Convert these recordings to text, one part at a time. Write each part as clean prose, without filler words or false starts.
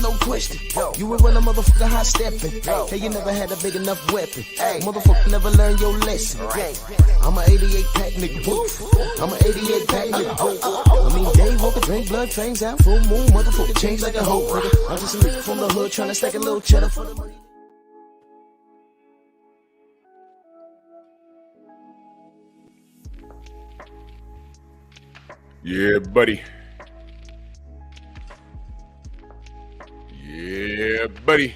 no question. You would run a motherfucker high stepping. Hey, you never had a big enough weapon. Motherfucker never learned your lesson. I'm a 88 pack nigga. I'm a 88 pack nigga. I mean, day walker, drink blood, trains out, full moon, motherfucker change like a hoe. I'm just a nigga from the hood trying to stack a little cheddar for the money. Yeah, buddy. Yeah, buddy.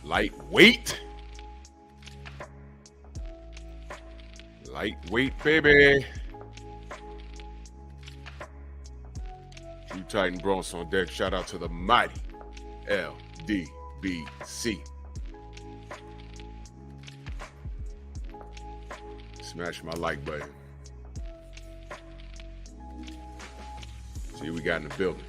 Lightweight. Lightweight, baby. True Titan Bronx on deck. Shout out to the mighty LDBC. Smash my like button. See who we got in the building.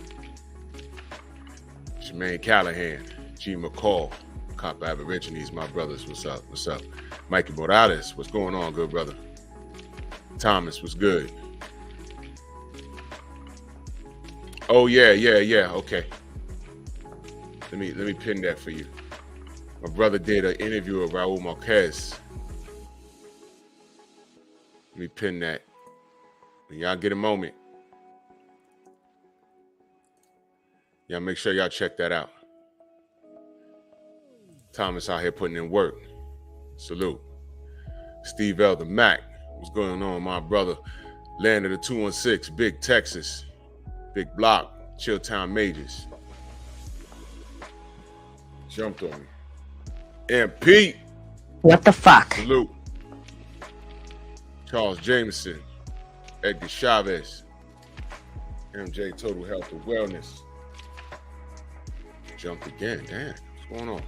Jermaine Callahan, G. McCall, Cop Aborigines, my brothers. What's up? What's up? Mikey Morales, what's going on, good brother? Thomas, what's good? Oh yeah. Okay. Let me pin that for you. My brother did an interview with Raul Marquez. Let me pin that. When y'all get a moment, y'all make sure y'all check that out. Thomas out here putting in work. Salute. Steve L. the Mac. What's going on, my brother? Land of the 216, Big Texas. Big Block, Chilltown Majors. Jumped on me. MP. What the fuck? Salute. Charles Jameson. Edgar Chavez. MJ Total Health and Wellness. Jumped again. Damn. What's going on?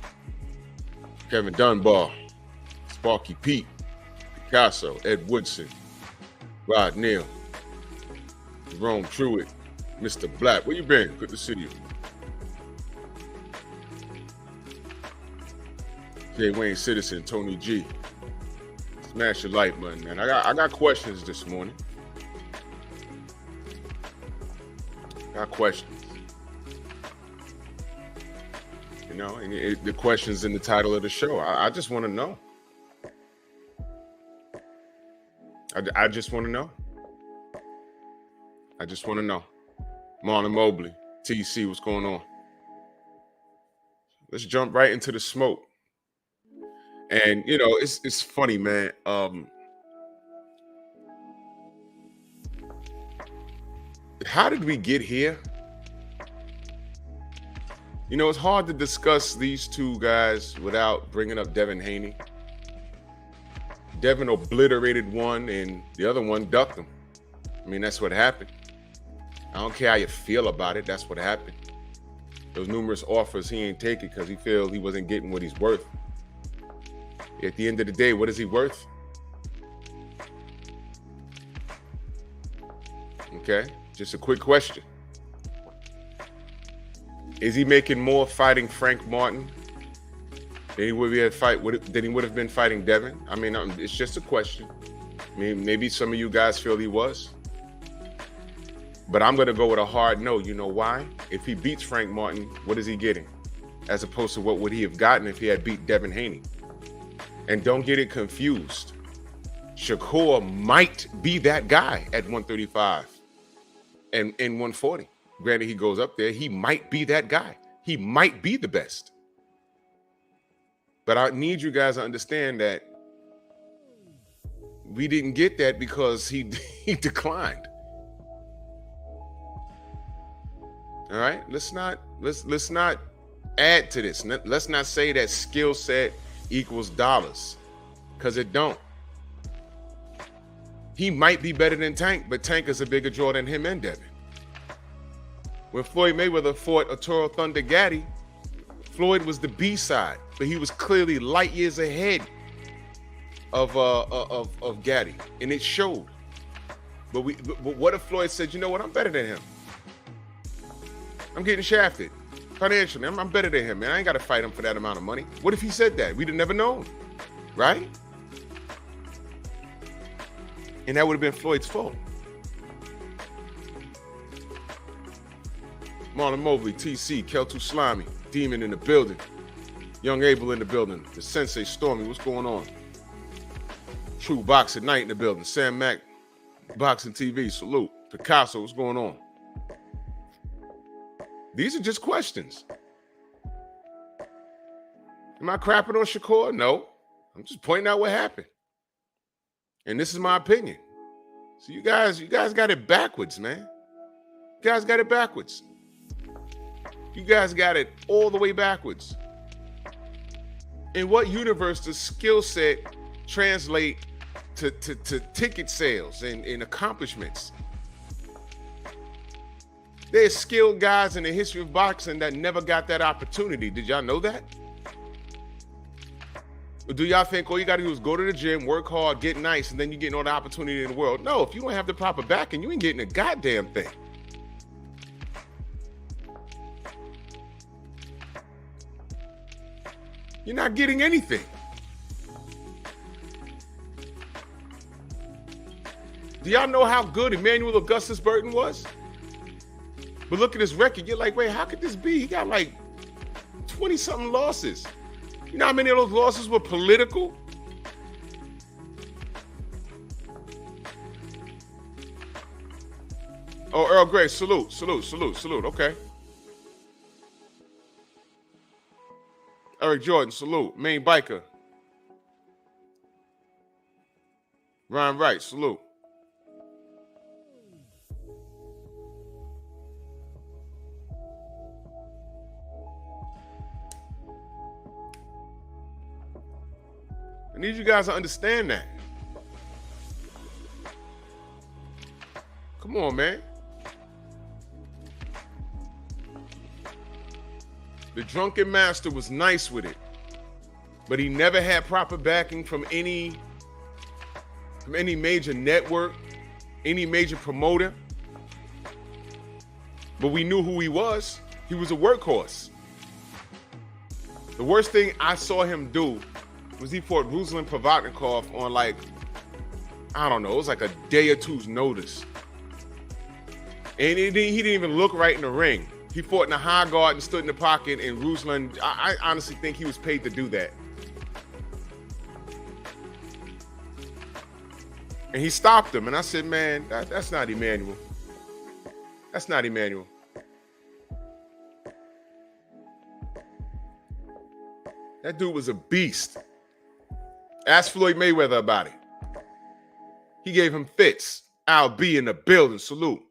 Kevin Dunbar. Sparky Pete. Picasso. Ed Woodson. Rod Neal. Jerome Truitt. Mr. Black. Where you been? Good to see you. J. Wayne Citizen. Tony G. Smash your like button, man. I got questions this morning. Got questions. You know, and the questions in the title of the show. I just want to know. I just want to know. I just want to know. Marlon Mobley, TC, what's going on? Let's jump right into the smoke. And, you know, it's funny, man. How did we get here? You know, it's hard to discuss these two guys without bringing up Devin Haney. Devin obliterated one and the other one ducked him. I mean, that's what happened. I don't care how you feel about it. That's what happened. Those numerous offers, he ain't take it because he felt he wasn't getting what he's worth. At the end of the day, what is he worth? Okay, just a quick question. Is he making more fighting Frank Martin than he would have been fighting Devin? I mean, it's just a question. I mean, maybe some of you guys feel he was. But I'm going to go with a hard no. You know why? If he beats Frank Martin, what is he getting? As opposed to what would he have gotten if he had beat Devin Haney? And don't get it confused. Shakur might be that guy at 135 and 140. Granted, he goes up there. He might be that guy. He might be the best. But I need you guys to understand that we didn't get that because he declined. All right, let's not add to this. Let's not say that skill set equals dollars, because it don't. He might be better than Tank, but Tank is a bigger draw than him and Devin. When Floyd Mayweather fought Arturo Thunder Gatti, Floyd was the B side, but he was clearly light years ahead of Gatti, and it showed. But what if Floyd said, you know what, I'm better than him. I'm getting shafted financially. I'm better than him, man. I ain't got to fight him for that amount of money. What if he said that? We'd have never known, right? And that would have been Floyd's fault. Marlon Mobley, TC, Keltu Slimy, Demon in the building. Young Abel in the building. The Sensei Stormy, what's going on? True Boxing Night in the building. Sam Mack, Boxing TV, salute. Picasso, what's going on? These are just questions. Am I crapping on Shakur? No. I'm just pointing out what happened. And this is my opinion. So you guys got it backwards, man. You guys got it backwards. You guys got it all the way backwards. In what universe does skill set translate to ticket sales and accomplishments? There's skilled guys in the history of boxing that never got that opportunity. Did y'all know that? Or do y'all think all you got to do is go to the gym, work hard, get nice, and then you're getting all the opportunity in the world? No, if you don't have the proper backing, you ain't getting a goddamn thing. You're not getting anything. Do y'all know how good Emmanuel Augustus Burton was? But look at his record. You're like, wait, how could this be? He got like 20-something losses. You know how many of those losses were political? Oh, Earl Grey, salute. Okay. Eric Jordan, salute. Main Biker. Ryan Wright, salute. I need you guys to understand that. Come on, man. The Drunken Master was nice with it, but he never had proper backing from any major network, any major promoter. But we knew who he was. He was a workhorse. The worst thing I saw him do was he fought Ruslan Provodnikov on like, I don't know, it was like a day or two's notice. And he didn't even look right in the ring. He fought in the high guard and stood in the pocket, and Ruslan, I honestly think he was paid to do that. And he stopped him, and I said, man, that's not Emmanuel. That's not Emmanuel. That dude was a beast. Ask Floyd Mayweather about it. He gave him fits. I'll be in the building. Salute.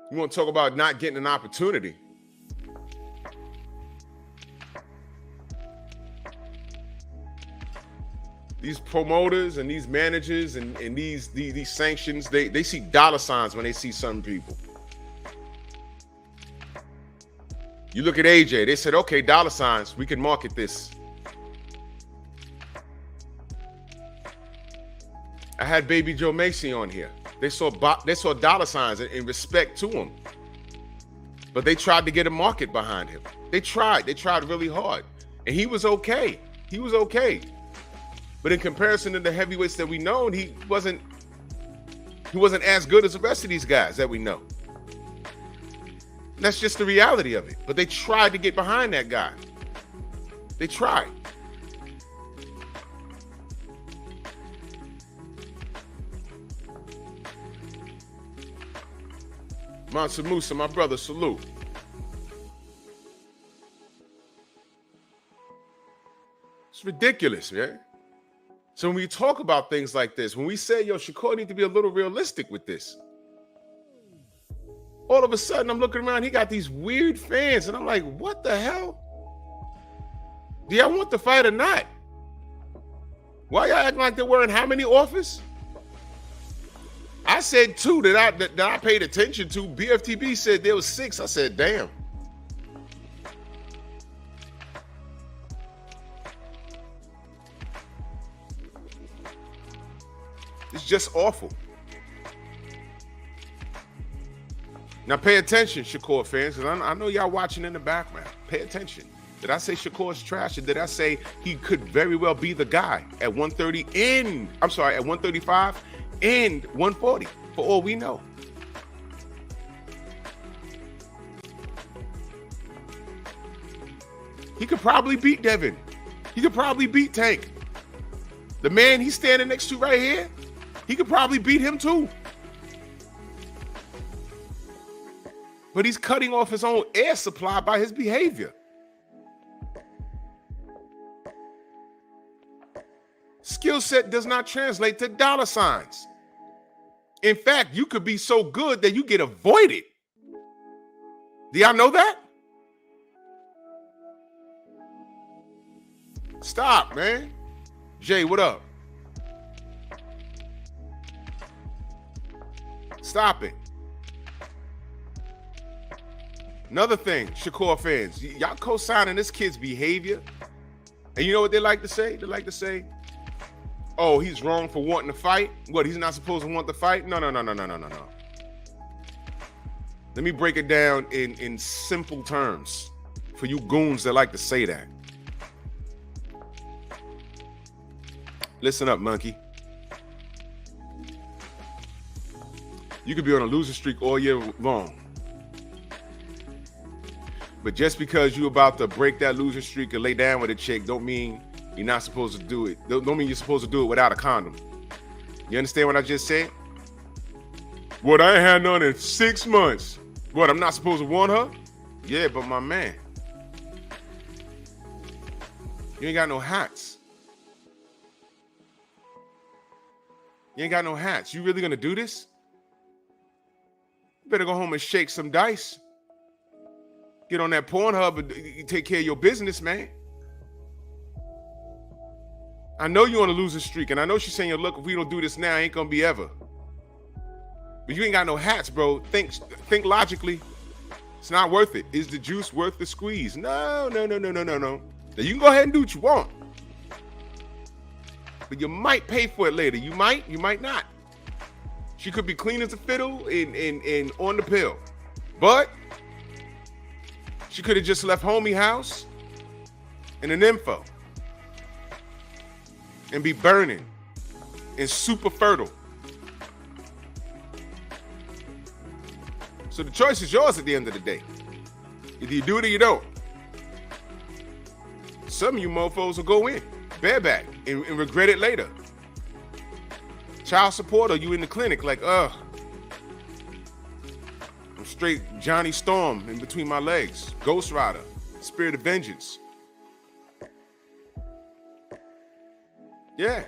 You want to talk about not getting an opportunity? These promoters and these managers and these sanctions, they see dollar signs when they see some people. You look at AJ, they said, okay, dollar signs, we can market this. I had Baby Joe Macy on here. They saw dollar signs in respect to him. But they tried to get a market behind him. They tried really hard. And he was okay. He was okay. But in comparison to the heavyweights that we know, he wasn't as good as the rest of these guys that we know. And that's just the reality of it. But they tried to get behind that guy. They tried. Mansa Musa, my brother, salute. It's ridiculous, man. So when we talk about things like this, when we say, yo, Shakur need to be a little realistic with this, all of a sudden I'm looking around, he got these weird fans, and I'm like, what the hell? Do y'all want the fight or not? Why y'all acting like they're wearing how many offers? I said 2 that I paid attention to. BFTB said there was 6. I said, damn. It's just awful. Now pay attention, Shakur fans, because I know y'all watching in the background. Pay attention. Did I say Shakur's trash, or did I say he could very well be the guy at 135 and 140, for all we know? He could probably beat Devin. He could probably beat Tank. The man he's standing next to right here, he could probably beat him too. But he's cutting off his own air supply by his behavior. Skill set does not translate to dollar signs. In fact, you could be so good that you get avoided. Do y'all know that? Stop, man. Jay, what up? Stop it. Another thing, Shakur fans, y'all co-signing this kid's behavior. And you know what they like to say? They like to say, oh, he's wrong for wanting to fight. What, he's not supposed to want to fight? No. Let me break it down in simple terms for you goons that like to say that. Listen up, monkey. You could be on a losing streak all year long. But just because you're about to break that losing streak and lay down with a chick don't mean you're not supposed to do it. Don't mean you're supposed to do it without a condom. You understand what I just said? What, I ain't had none in 6 months. What, I'm not supposed to want her? Yeah, but my man, you ain't got no hats. You ain't got no hats. You really gonna do this? You better go home and shake some dice. Get on that Pornhub and take care of your business, man. I know you're on a losing streak, and I know she's saying, look, if we don't do this now, ain't gonna be ever. But you ain't got no hats, bro. Think logically. It's not worth it. Is the juice worth the squeeze? No. Now you can go ahead and do what you want. But you might pay for it later. You might not. She could be clean as a fiddle and on the pill. But she could have just left homie house and an info and be burning and super fertile. So the choice is yours at the end of the day. Either you do it or you don't. Some of you mofos will go in bareback and regret it later. Child support, or you in the clinic like, I'm straight Johnny Storm in between my legs. Ghost Rider, Spirit of Vengeance. Yeah.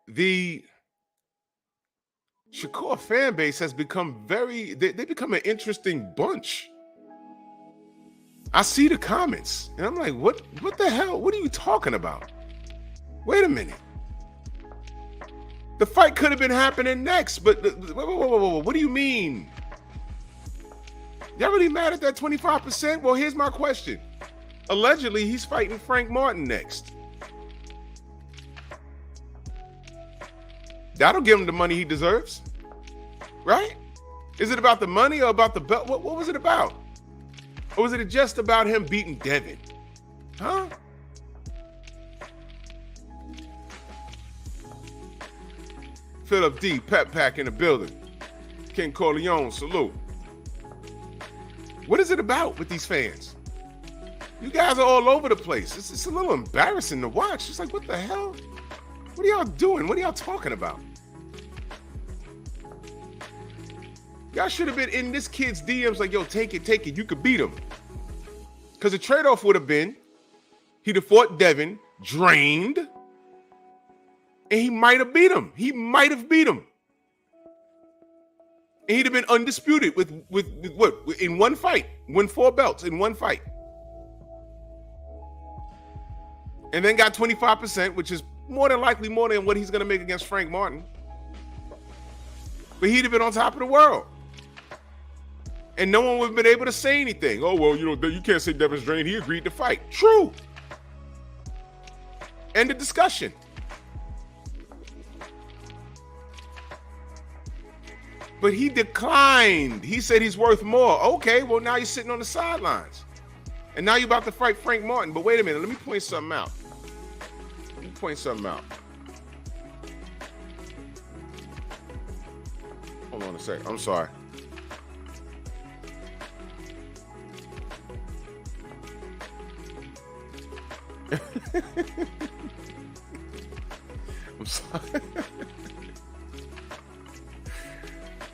The Shakur fan base has become they become an interesting bunch. I see the comments and I'm like, what the hell? What are you talking about? Wait a minute. The fight could have been happening next, but whoa, what do you mean? Y'all really mad at that 25%? Well, here's my question. Allegedly, he's fighting Frank Martin next. That'll give him the money he deserves, right? Is it about the money or about the belt? What was it about? Or was it just about him beating Devin? Huh? Philip D, Pep Pack in the building. King Corleone, salute. What is it about with these fans? You guys are all over the place. It's a little embarrassing to watch. It's like, what the hell? What are y'all doing? What are y'all talking about? Y'all should have been in this kid's DMs like, yo, take it. You could beat him. Because the trade-off would have been he'd have fought Devin, drained, and he might have beat him. And he'd have been undisputed with what? In one fight. Win 4 belts in one fight. And then got 25%, which is more than likely more than what he's going to make against Frank Martin. But he'd have been on top of the world. And no one would have been able to say anything. Oh, well, you can't say Devin's drained. He agreed to fight. True. End of discussion. But he declined. He said he's worth more. Okay, well, now you're sitting on the sidelines. And now you're about to fight Frank Martin. But wait a minute. Let me point something out. Hold Hold on a sec. I'm sorry. I'm sorry.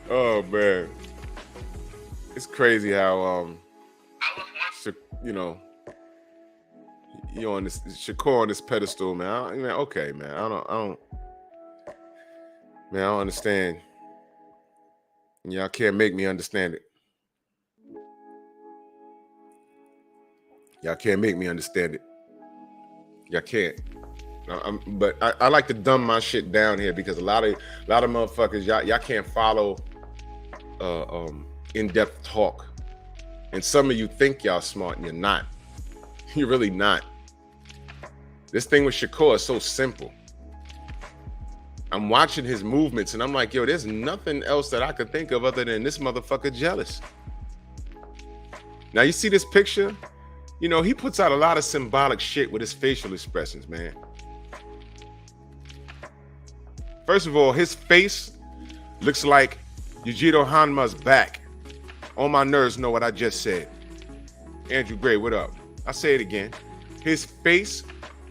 Oh man, it's crazy how you on this Shakur on this pedestal, man. Okay, man. I don't understand. Y'all can't make me understand it. Y'all can't make me understand it. Y'all can't. But I like to dumb my shit down here because a lot of motherfuckers y'all can't follow in-depth talk, and some of you think y'all smart and you're not. You're really not. This thing with Shakur is so simple. I'm watching his movements and I'm like, yo, there's nothing else that I could think of other than this motherfucker jealous. Now you see this picture? You know, he puts out a lot of symbolic shit with his facial expressions, man. First of all, his face looks like Yujiro Hanma's back. All my nerds know what I just said. Andrew Gray, what up? I say it again. His face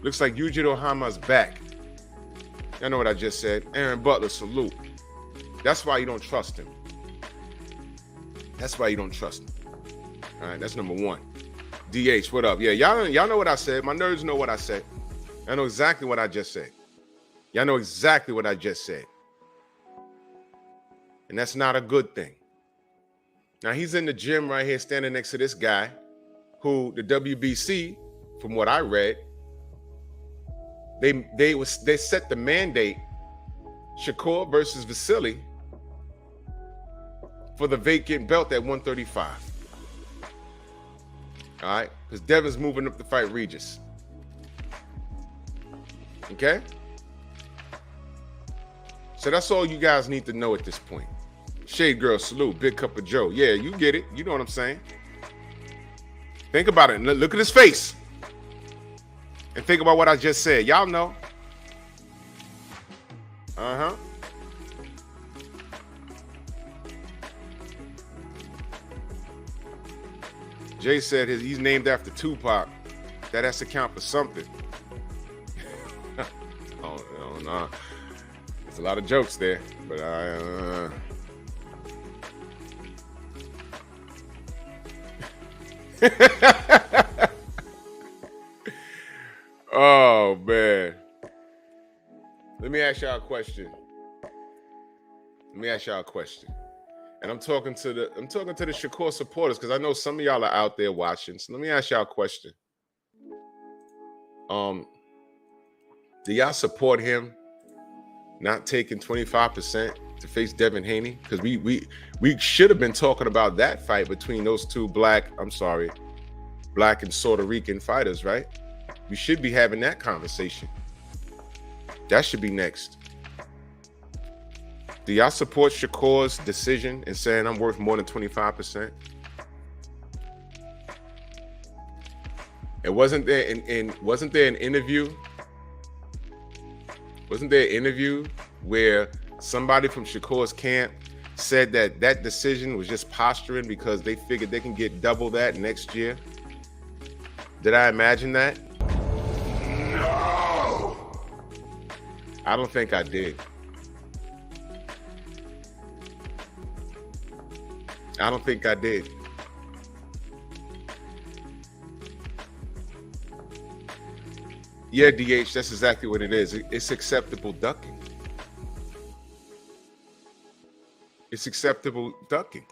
looks like Yujiro Hanma's back. I know what I just said. Aaron Butler, salute. That's why you don't trust him. That's why you don't trust him. All right, that's number one. DH, what up? Yeah, y'all know what I said. My nerds know what I said. I know exactly what I just said. Y'all know exactly what I just said. And that's not a good thing. Now, he's in the gym right here standing next to this guy who the WBC, from what I read, they set the mandate, Shakur versus Vasiliy, for the vacant belt at 135. All right? Because Devin's moving up to fight Regis. Okay? So that's all you guys need to know at this point. Shade Girl, salute. Big Cup of Joe. Yeah, you get it. You know what I'm saying. Think about it. Look at his face. And think about what I just said. Y'all know. Uh-huh. Jay said he's named after Tupac. That has to count for something. Oh, no. There's a lot of jokes there, but oh man. Let me ask y'all a question. And I'm talking to the Shakur supporters because I know some of y'all are out there watching. So let me ask y'all a question. Do y'all support him not taking 25% to face Devin Haney? Because we should have been talking about that fight between those two black and Puerto Rican fighters, right? We should be having that conversation. That should be next. Do y'all support Shakur's decision in saying I'm worth more than 25%? And wasn't there an interview? Wasn't there an interview where somebody from Shakur's camp said that decision was just posturing because they figured they can get double that next year? Did I imagine that? No. I don't think I did. I don't think I did. Yeah, DH, that's exactly what it is. It's acceptable ducking. It's acceptable ducking.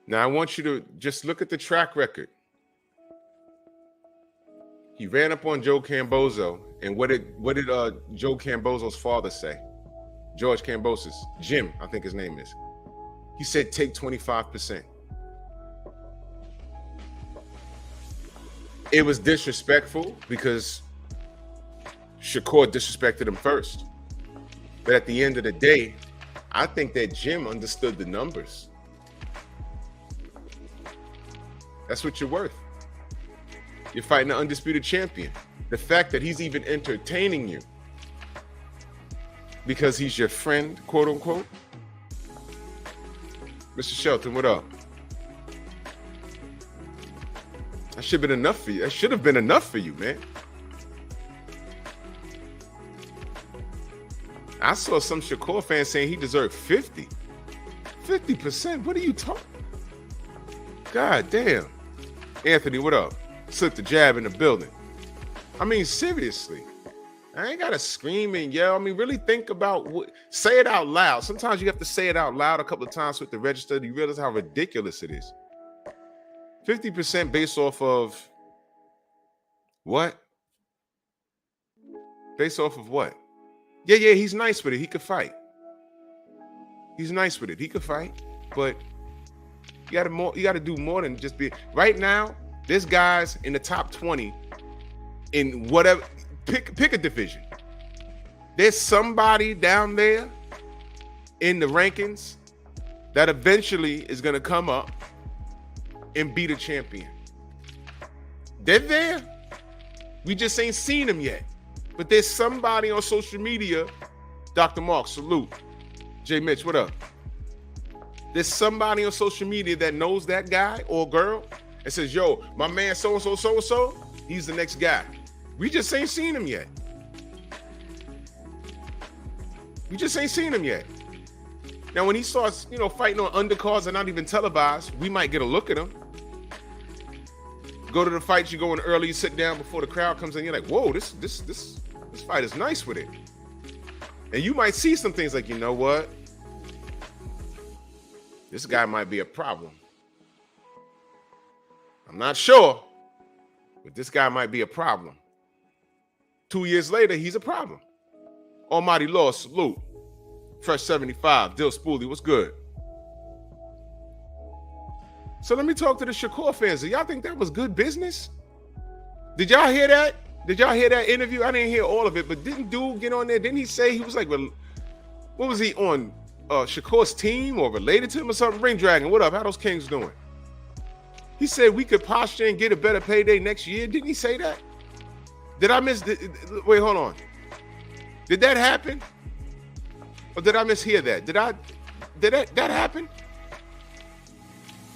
Now, I want you to just look at the track record. He ran up on Joe Camboso, and what did Joe Camboso's father say? George Cambosos, Jim, I think his name is. He said, take 25%. It was disrespectful because Shakur disrespected him first. But at the end of the day, I think that Jim understood the numbers. That's what you're worth. You're fighting an undisputed champion. The fact that he's even entertaining you because he's your friend, quote unquote? Mr. Shelton, what up? That should have been enough for you. That should have been enough for you, man. I saw some Shakur fans saying he deserved 50. 50%? What are you talking? God damn. Anthony, what up? Slipped the jab in the building. I mean, seriously. I ain't got to scream and yell. I mean, really think about say it out loud. Sometimes you have to say it out loud a couple of times with the register to realize how ridiculous it is. 50% based off of what? Based off of what? Yeah, he's nice with it. He could fight. He's nice with it. He could fight, but you got to do more than just be. Right now, this guy's in the top 20 in whatever. Pick a division. There's somebody down there in the rankings that eventually is going to come up and be the champion. They're there. We just ain't seen them yet. But there's somebody on social media. Dr. Mark, salute. J. Mitch, what up? There's somebody on social media that knows that guy or girl and says, yo, my man so-and-so, he's the next guy. We just ain't seen him yet. Now, when he starts, fighting on undercards and not even televised, we might get a look at him. Go to the fights, you go in early, you sit down before the crowd comes in, you're like, whoa, this fight is nice with it. And you might see some things like, you know what? This guy might be a problem. I'm not sure, but this guy might be a problem. 2 years later, he's a problem. Almighty Law, salute. Fresh 75, Dill Spoolie, what's good? So let me talk to the Shakur fans. Do y'all think that was good business? Did y'all hear that? Did y'all hear that interview? I didn't hear all of it, but didn't dude get on there? Didn't he say he was like, what was he on Shakur's team or related to him or something? Ring Dragon, what up? How those Kings doing? He said we could posture and get a better payday next year. Didn't he say that? Did I miss? Wait, hold on. Did that happen? Or did I mishear that? Did that happen?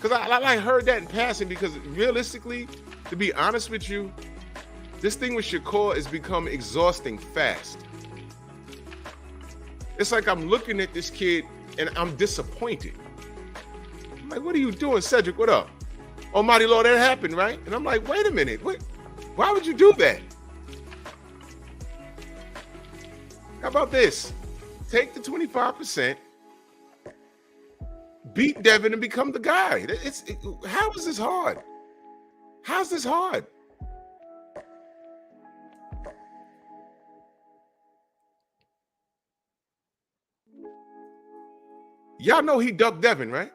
Because I heard that in passing, because realistically, to be honest with you, this thing with Shakur has become exhausting fast. It's like I'm looking at this kid and I'm disappointed. I'm like, what are you doing, Cedric? What up? Almighty Lord, that happened, right? And I'm like, wait a minute. Why would you do that? How about this? Take the 25%, beat Devin, and become the guy. How is this hard? How's this hard? Y'all know he ducked Devin, right?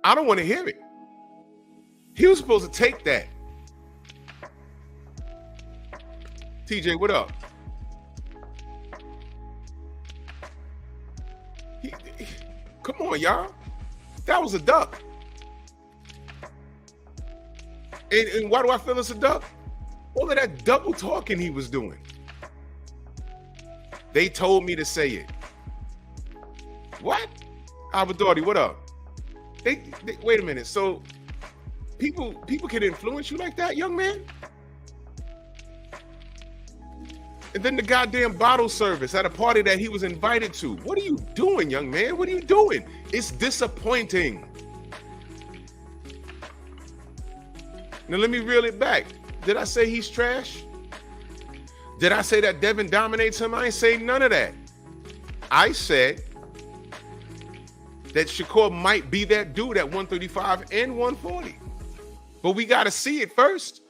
I don't want to hear it. He was supposed to take that. TJ, what up? Come on, y'all. That was a duck. And why do I feel it's a duck? All of that double talking he was doing. They told me to say it. What? Abadordi, what up? They wait a minute. So people can influence you like that, young man? And then the goddamn bottle service at a party that he was invited to. What are you doing, young man? What are you doing? It's disappointing. Now let me reel it back. Did I say he's trash? Did I say that Devin dominates him? I ain't saying none of that. I said that Shakur might be that dude at 135 and 140. But we got to see it first.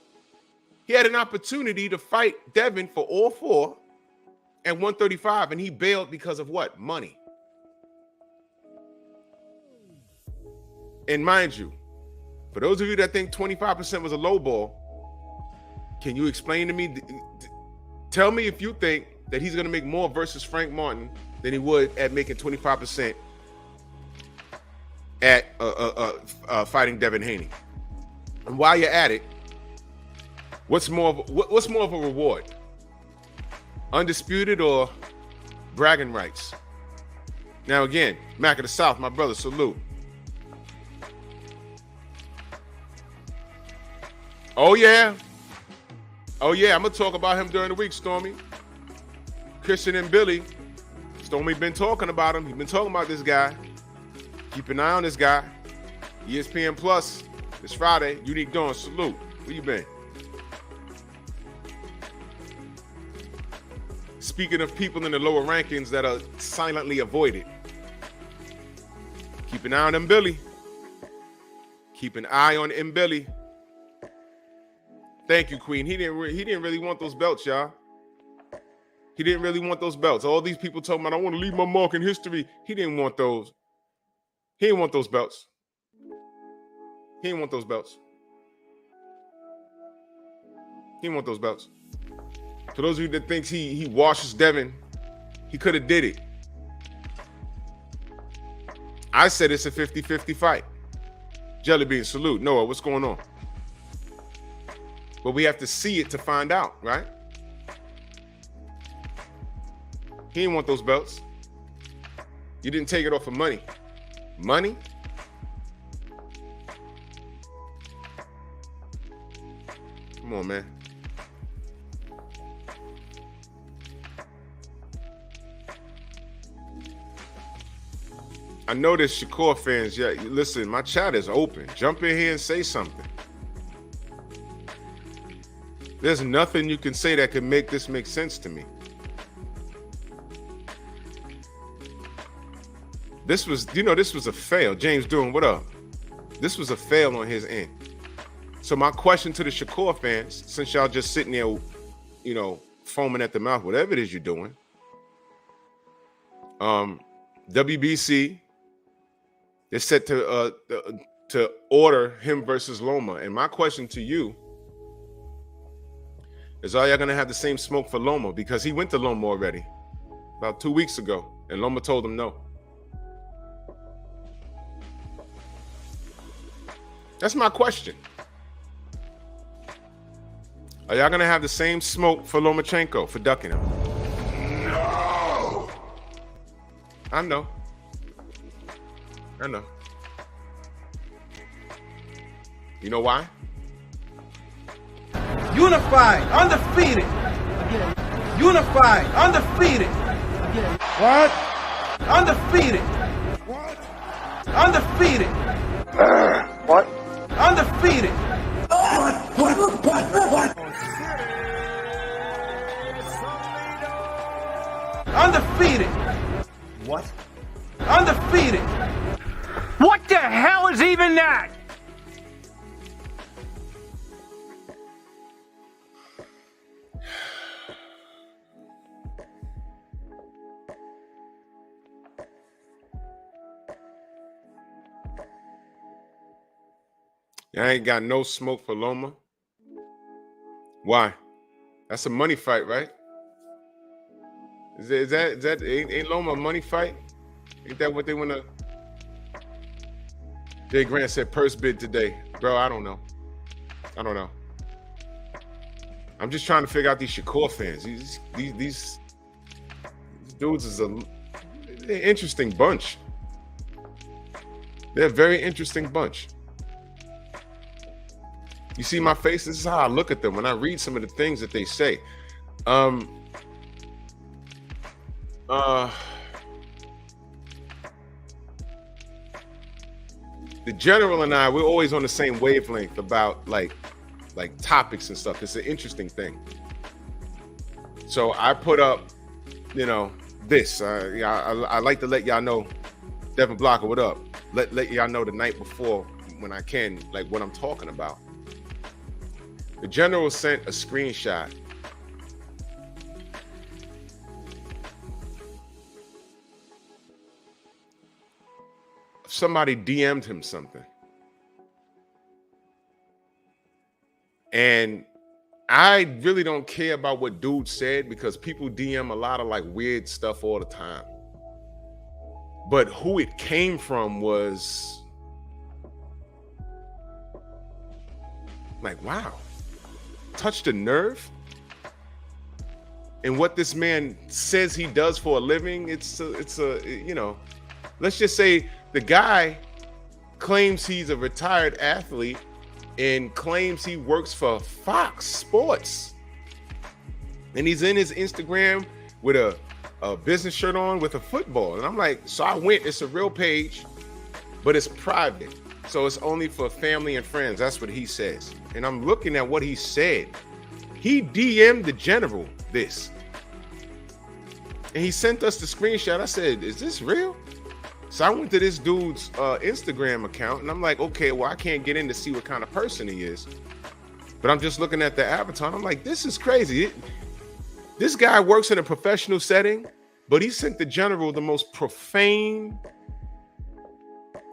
He had an opportunity to fight Devin for all four at 135, and he bailed because of what? Money. And mind you, for those of you that think 25% was a low ball, can you explain to me, tell me if you think that he's going to make more versus Frank Martin than he would at making 25% at fighting Devin Haney. And while you're at it, what's more of a reward? Undisputed or bragging rights. Now again, Mac of the South, my brother, salute. Oh yeah, I'm gonna talk about him during the week, Stormy. Christian and Billy. Stormy been talking about him. He's been talking about this guy. Keep an eye on this guy. ESPN Plus this Friday. Unique Dawn, salute. Where you been? Speaking of people in the lower rankings that are silently avoided, keep an eye on them, Billy. Keep an eye on M. Billy. Thank you, Queen. He didn't really want those belts, y'all. He didn't really want those belts. All these people talking about, I want to leave my mark in history. He didn't want those. He didn't want those belts. He didn't want those belts. He didn't want those belts. For those of you that thinks he washes Devin, he could have did it. I said it's a 50-50 fight. Jellybean, salute. Noah, what's going on? But we have to see it to find out, right? He didn't want those belts. You didn't take it off of money. Money? Come on, man. I know there's Shakur fans. Yeah, listen, my chat is open. Jump in here and say something. There's nothing you can say that can make this make sense to me. This was a fail. James Doing, what up? This was a fail on his end. So my question to the Shakur fans, since y'all just sitting there, foaming at the mouth, whatever it is you're doing, WBC is set to order him versus Loma. And my question to you is, are y'all going to have the same smoke for Loma? Because he went to Loma already about 2 weeks ago, and Loma told him no. That's my question. Are y'all going to have the same smoke for Lomachenko for ducking him? No! I know. You know why? Unified, undefeated. Unified, undefeated. What? Undefeated. What? Undefeated. What? Undefeated. What? Undefeated. What? Undefeated. What the hell is even that? I ain't got no smoke for Loma. Why? That's a money fight, right? Is that ain't Loma a money fight? Ain't that what they want to? Jay Grant said purse bid today. Bro, I don't know. I'm just trying to figure out these Shakur fans. These dudes is they're an interesting bunch. They're a very interesting bunch. You see my face? This is how I look at them when I read some of the things that they say. The general and I, we're always on the same wavelength about like topics and stuff. It's an interesting thing. So I put up, this. I like to let y'all know, Devin Blocker, what up? Let y'all know the night before when I can, like what I'm talking about. The general sent a screenshot somebody DM'd him something. And I really don't care about what dude said because people DM a lot of like weird stuff all the time. But who it came from was like, wow, touched a nerve. and what this man says he does for a living, it's a you know, let's just say the guy claims he's a retired athlete and claims he works for Fox Sports. And he's in his Instagram with a business shirt on with a football. And I'm like, so I went, it's a real page, but it's private. So it's only for family and friends. That's what he says. And I'm looking at what he said. He DM'd the general this. And he sent us the screenshot. I said, is this real? So I went to this dude's Instagram account and I'm like, okay, well, I can't get in to see what kind of person he is. But I'm just looking at the avatar. And I'm like, this is crazy. This guy works in a professional setting, but he sent the general the most profane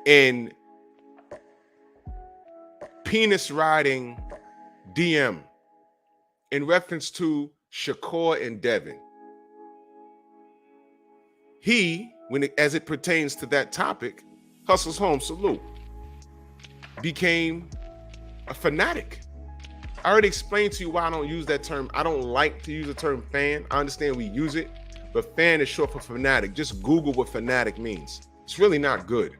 and penis riding DM in reference to Shakur and Devin. He, as it pertains to that topic, Hustle's Home Salute, became a fanatic. I already explained to you why I don't use that term. I don't like to use the term fan. I understand we use it, but fan is short for fanatic. Just Google what fanatic means. It's really not good.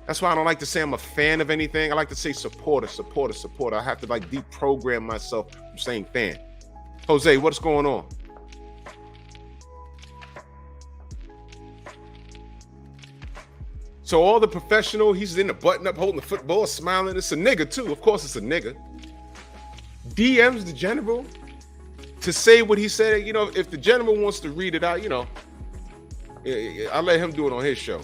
That's why I don't like to say I'm a fan of anything. I like to say supporter. I have to like deprogram myself from saying fan. Jose, what's going on? So all the professional, he's in the button up holding the football, smiling. It's a nigga too. Of course it's a nigga. DMs the general to say what he said. You know, if the general wants to read it out, you know, I'll let him do it on his show.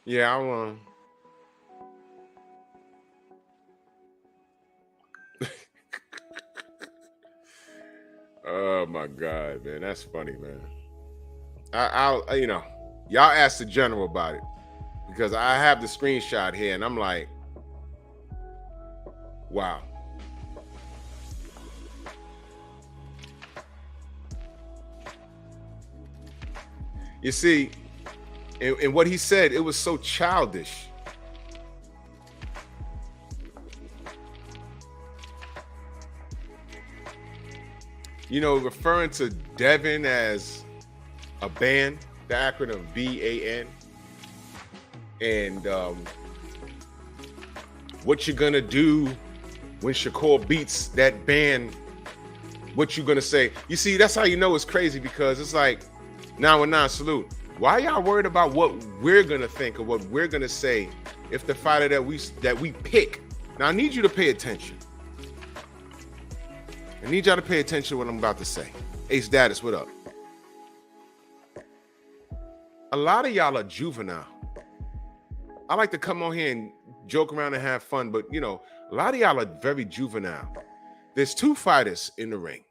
Yeah, I want. Oh my God, man, that's funny, man. I'll you know, y'all ask the general about it because I have the screenshot here, and I'm like, wow. You see. And what he said, it was so childish. You know, referring to Devin as a band, the acronym BAN, and what you're gonna do when Shakur beats that band, what you gonna say. You see, that's how you know it's crazy, because it's like 919 salute. Why y'all worried about what we're gonna think or what we're gonna say if the fighter that we pick? Now I need you to pay attention. I need y'all to pay attention to what I'm about to say. Ace Daddis, what up? A lot of y'all are juvenile. I like to come on here and joke around and have fun, but you know, a lot of y'all are very juvenile. There's two fighters in the ring.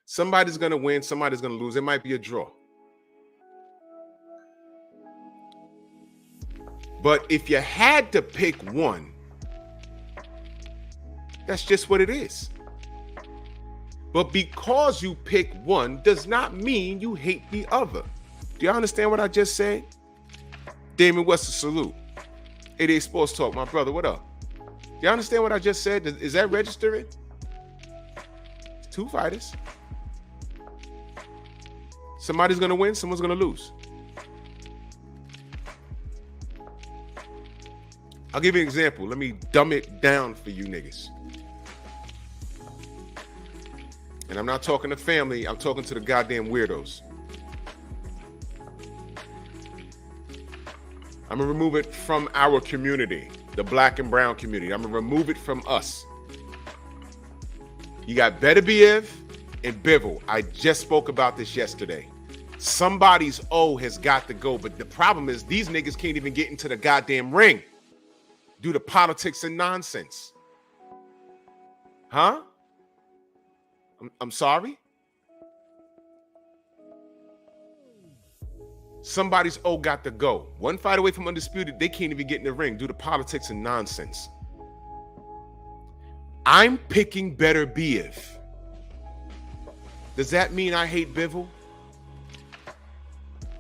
Somebody's gonna win, somebody's gonna lose. It might be a draw. But if you had to pick one, that's just what it is. But because you pick one does not mean you hate the other. Do you understand what I just said? Damon West, a salute. 88 Sports Talk, my brother, what up? Do you understand what I just said? Is that registering? It's two fighters. Somebody's gonna win, someone's gonna lose. I'll give you an example. Let me dumb it down for you niggas. And I'm not talking to family. I'm talking to the goddamn weirdos. I'm going to remove it from our community, the black and brown community. I'm going to remove it from us. You got Beterbiev and Bivol. I just spoke about this yesterday. Somebody's O has got to go. But the problem is these niggas can't even get into the goddamn ring due to politics and nonsense. Huh? I'm sorry? Somebody's O got to go. One fight away from undisputed, they can't even get in the ring due to politics and nonsense. I'm picking Beterbiev. Does that mean I hate Bivol?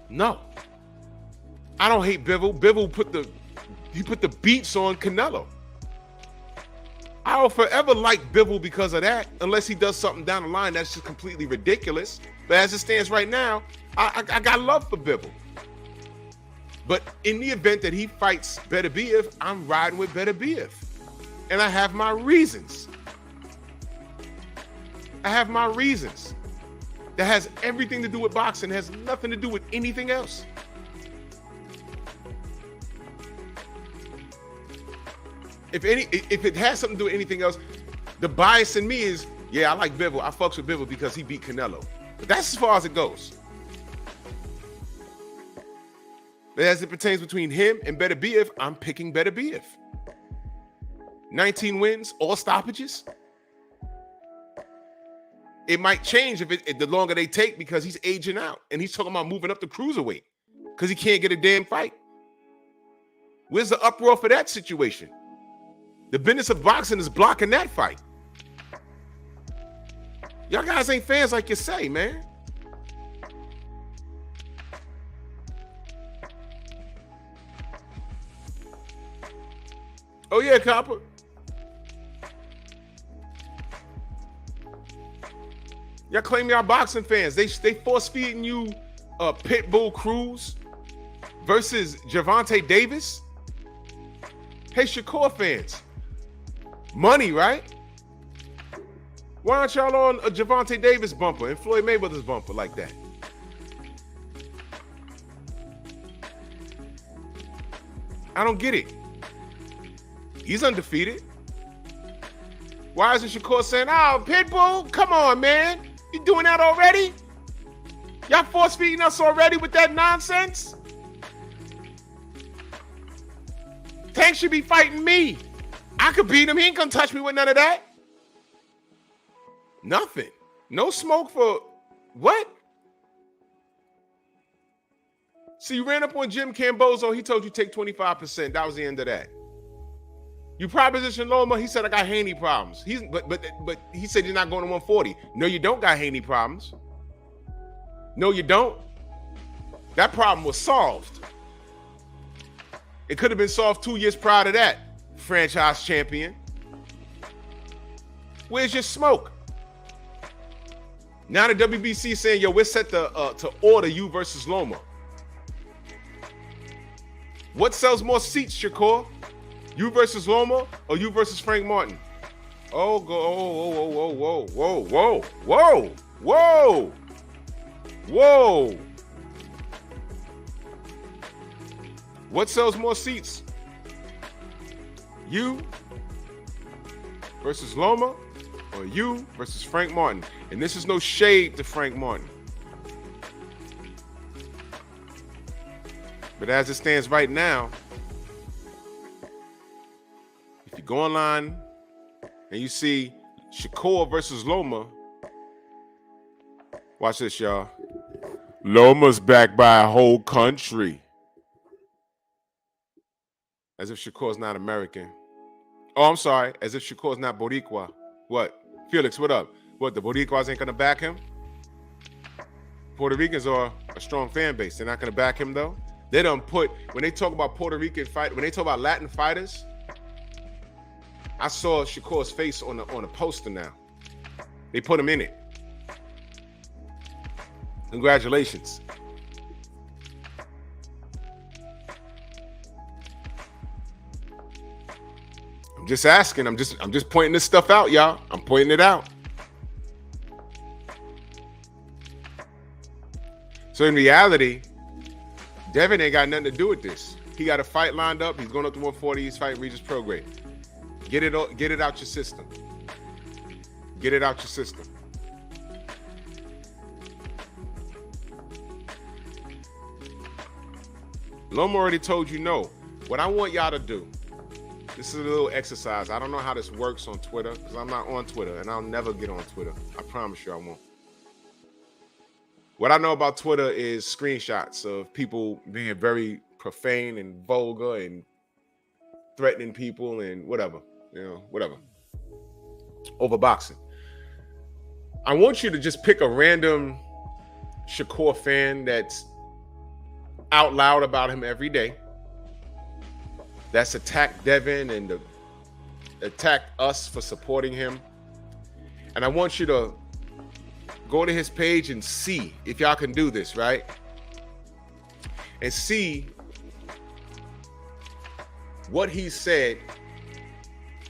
No. I don't hate Bivol. Bivol put the beats on Canelo. I'll forever like Bivol because of that, unless he does something down the line that's just completely ridiculous. But as it stands right now, I got love for Bivol. But in the event that he fights Beterbiev, I'm riding with Beterbiev. And I have my reasons. That has everything to do with boxing, has nothing to do with anything else. If it has something to do with anything else, the bias in me is, yeah, I like Bivol. I fucks with Bivol because he beat Canelo. But that's as far as it goes. But as it pertains between him and Beterbiev, I'm picking Beterbiev. 19 wins, all stoppages. It might change if the longer they take because he's aging out. And he's talking about moving up to cruiserweight because he can't get a damn fight. Where's the uproar for that situation? The business of boxing is blocking that fight. Y'all guys ain't fans like you say, man. Oh, yeah, Copper. Y'all claim y'all boxing fans. They force-feeding you Pitbull Cruz versus Gervonta Davis. Hey, Shakur fans. Money, right? Why aren't y'all on a Gervonta Davis bumper and Floyd Mayweather's bumper like that? I don't get it. He's undefeated. Why isn't Shakur saying, oh, Pitbull, come on, man. You doing that already? Y'all force feeding us already with that nonsense? Tank should be fighting me. I could beat him. He ain't gonna touch me with none of that. Nothing. No smoke for what? See, you ran up on Jim Cambozo. He told you take 25%. That was the end of that. You proposition Loma. He said I got Haney problems. But he said you're not going to 140. No, you don't got Haney problems. No, you don't. That problem was solved. It could have been solved 2 years prior to that. Franchise champion. Where's your smoke? Now the WBC saying, yo, we're set to order you versus Loma. What sells more seats, Shakur? You versus Loma or you versus Frank Martin? Oh, whoa. What sells more seats? You versus Loma or you versus Frank Martin? And this is no shade to Frank Martin. But as it stands right now, if you go online and you see Shakur versus Loma, watch this, y'all. Loma's backed by a whole country. As if Shakur's not American. Oh, I'm sorry. As if Shakur's not Boricua. What? Felix, what up? What, the Boricuas ain't going to back him? Puerto Ricans are a strong fan base. They're not going to back him, though. They don't put, when they talk about Puerto Rican fight, when they talk about Latin fighters, I saw Shakur's face on a poster now. They put him in it. Congratulations. I'm just asking. I'm just pointing this stuff out, y'all. I'm pointing it out. So in reality, Devin ain't got nothing to do with this. He got a fight lined up. He's going up to 140. He's fighting Regis Prograde. Get it out your system. Get it out your system. Loma already told you no. What I want y'all to do, this is a little exercise. I don't know how this works on Twitter because I'm not on Twitter and I'll never get on Twitter. I promise you I won't. What I know about Twitter is screenshots of people being very profane and vulgar and threatening people and whatever, whatever. over boxing. I want you to just pick a random Shakur fan that's out loud about him every day, that's attacked Devin and attacked us for supporting him. And I want you to go to his page and see if y'all can do this, right? And see what he said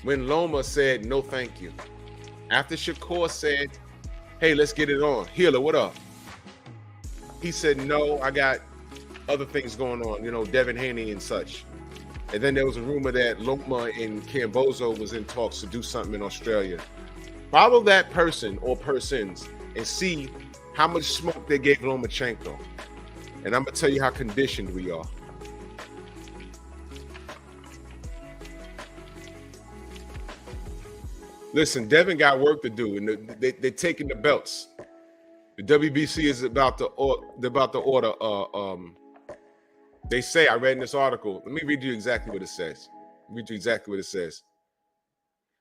when Loma said, no, thank you. After Shakur said, hey, let's get it on. Healer, what up? He said, no, I got other things going on, you know, Devin Haney and such. And then there was a rumor that Loma and Cambozo was in talks to do something in Australia. Follow that person or persons and see how much smoke they gave Lomachenko. And I'm going to tell you how conditioned we are. Listen, Devin got work to do, and they're taking the belts. The WBC is about to order. They say, I read in this article. Let me read you exactly what it says.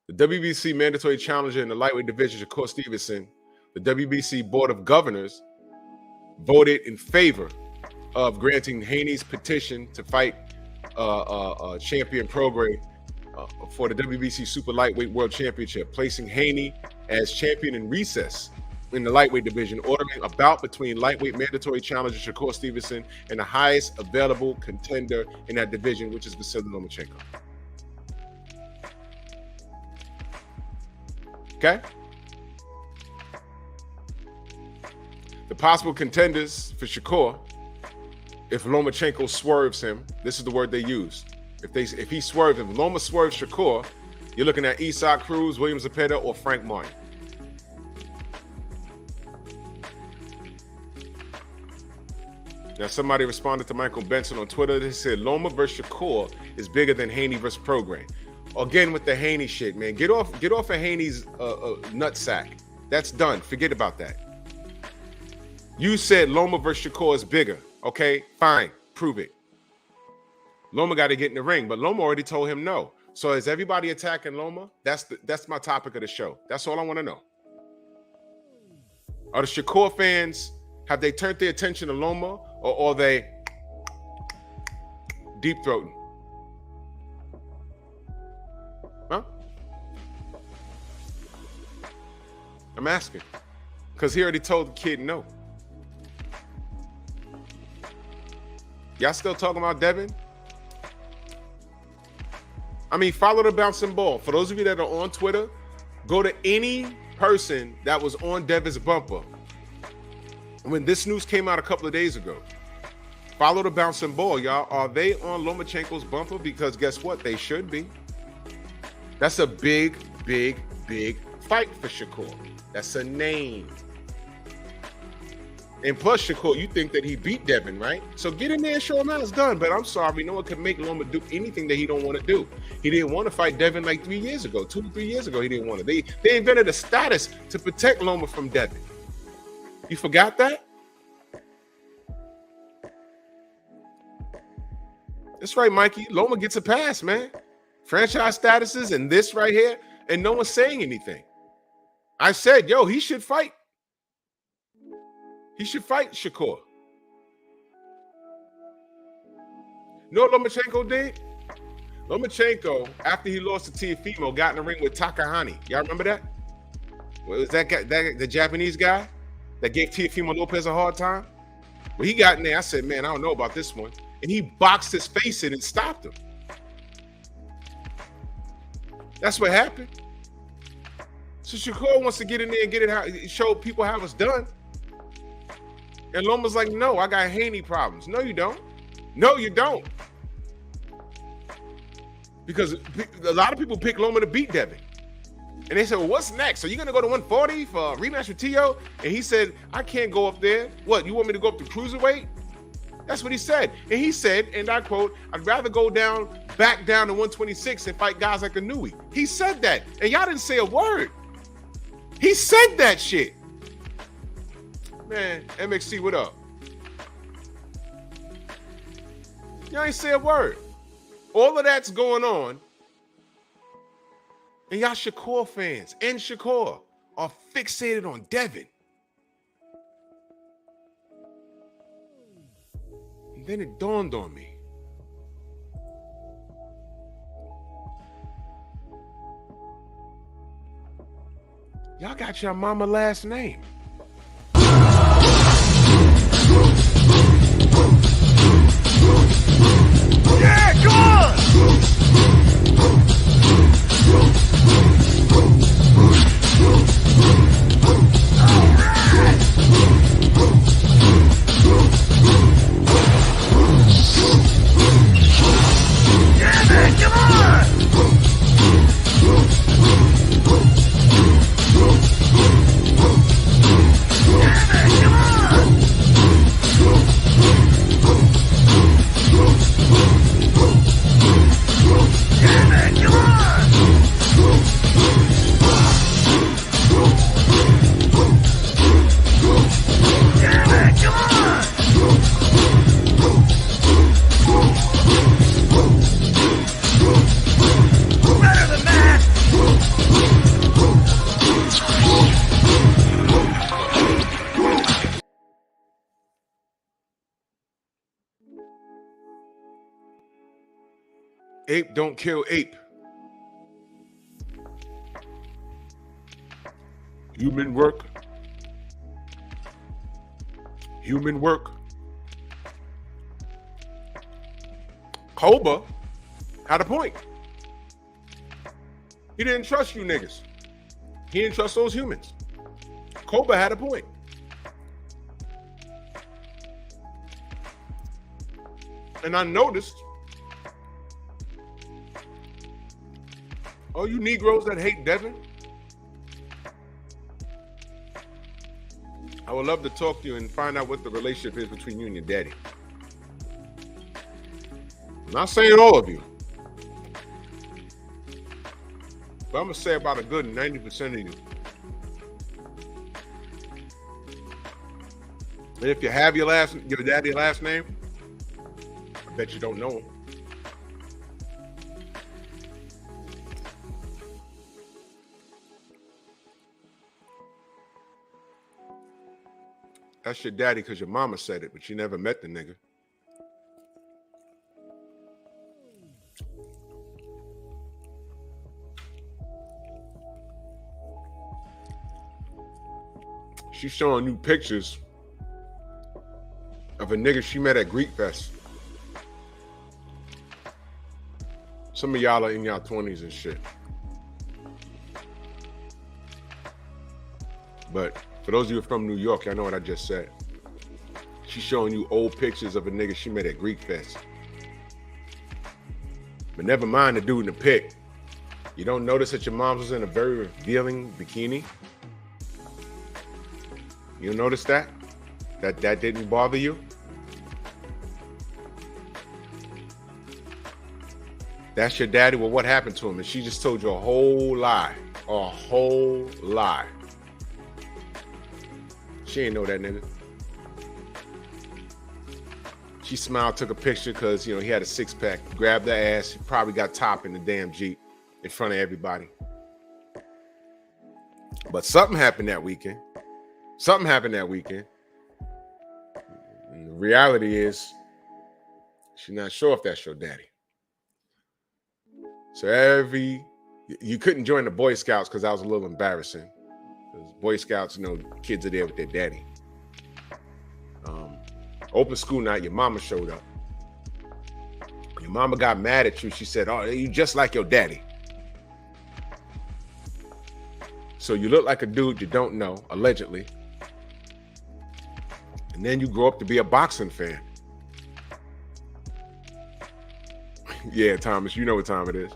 The WBC mandatory challenger in the lightweight division, Shakur Stevenson, the WBC Board of Governors voted in favor of granting Haney's petition to fight champion Prograis for the WBC Super Lightweight World Championship, placing Haney as champion in recess in the lightweight division, ordering a bout between lightweight mandatory challenger Shakur Stevenson and the highest available contender in that division, which is Vasiliy Lomachenko. Okay? The possible contenders for Shakur, if Lomachenko swerves him, this is the word they used. If he swerves, if Loma swerves Shakur, you're looking at Isak Cruz, William Zepeda, or Frank Martin. Now, somebody responded to Michael Benson on Twitter. They said Loma versus Shakur is bigger than Haney versus Prograis. Again, with the Haney shit, man. Get off of Haney's nutsack. That's done. Forget about that. You said Loma versus Shakur is bigger. Okay, fine. Prove it. Loma got to get in the ring, but Loma already told him no. So is everybody attacking Loma? That's my topic of the show. That's all I want to know. Are the Shakur fans, have they turned their attention to Loma, or are they deep-throating? Huh? I'm asking. Because he already told the kid no. Y'all still talking about Devin? I mean, follow the bouncing ball. For those of you that are on Twitter, go to any person that was on Devin's bumper when this news came out a couple of days ago. Follow the bouncing ball, y'all. Are they on Lomachenko's bumper? Because guess what? They should be. That's a big, big, big fight for Shakur. That's a name. And plus, Shakur, you think that he beat Devin, right? So get in there and show him how it's done. But I'm sorry, no one can make Loma do anything that he don't want to do. He didn't want to fight Devin like 3 years ago. 2 to 3 years ago, he didn't want to. They invented a status to protect Loma from Devin. You forgot that? That's right, Mikey. Loma gets a pass, man. Franchise statuses and this right here, and no one's saying anything. I said, yo, he should fight. He should fight Shakur. You know what Lomachenko did? Lomachenko, after he lost to Teofimo, got in the ring with Takahani. Y'all remember that? Was that guy, the Japanese guy that gave Teofimo Lopez a hard time? Well, he got in there. I said, man, I don't know about this one. And he boxed his face in and stopped him. That's what happened. So Shakur wants to get in there and get it, show people how it's done. And Loma's like, no, I got Haney problems. No, you don't. No, you don't. Because a lot of people pick Loma to beat Devin. And they said, well, what's next? Are you going to go to 140 for a rematch with Tio? And he said, I can't go up there. What, you want me to go up to cruiserweight? That's what he said. And he said, and I quote, I'd rather go back down to 126 and fight guys like Inouye. He said that. And y'all didn't say a word. He said that shit. Man, MXC, what up? Y'all ain't say a word. All of that's going on. And y'all Shakur fans and Shakur are fixated on Devin. And then it dawned on me. Y'all got your mama last name. Yeah, come on! Yeah, man, come on! Yeah, man, come on! Yeah, man, come on! Yeah, man, come on! Better than that! Ape don't kill ape. Human work. Human work. Koba had a point. He didn't trust you niggas. He didn't trust those humans. Koba had a point. And I noticed all you Negroes that hate Devin, I would love to talk to you and find out what the relationship is between you and your daddy. I'm not saying all of you, but I'm gonna say about a good 90% of you. And if you have your daddy's last name, I bet you don't know him. That's your daddy because your mama said it, but you never met the nigga. She's showing you pictures of a nigga she met at Greek Fest. Some of y'all are in y'all 20s and shit. But for those of you from New York, y'all know what I just said. She's showing you old pictures of a nigga she met at Greek Fest. But never mind the dude in the pic. You don't notice that your mom was in a very revealing bikini? You notice that? That didn't bother you? That's your daddy? Well, what happened to him? And she just told you a whole lie. A whole lie. She ain't know that nigga. She smiled, took a picture because, you know, he had a six-pack, grabbed the ass, he probably got top in the damn Jeep in front of everybody. But something happened that weekend. Something happened that weekend. And the reality is, she's not sure if that's your daddy. So you couldn't join the Boy Scouts because that was a little embarrassing. Because Boy Scouts, you know, kids are there with their daddy. Open school night, your mama showed up. Your mama got mad at you. She said, "Oh, you just like your daddy." So you look like a dude you don't know, allegedly. And then you grow up to be a boxing fan. Yeah, Thomas, you know what time it is.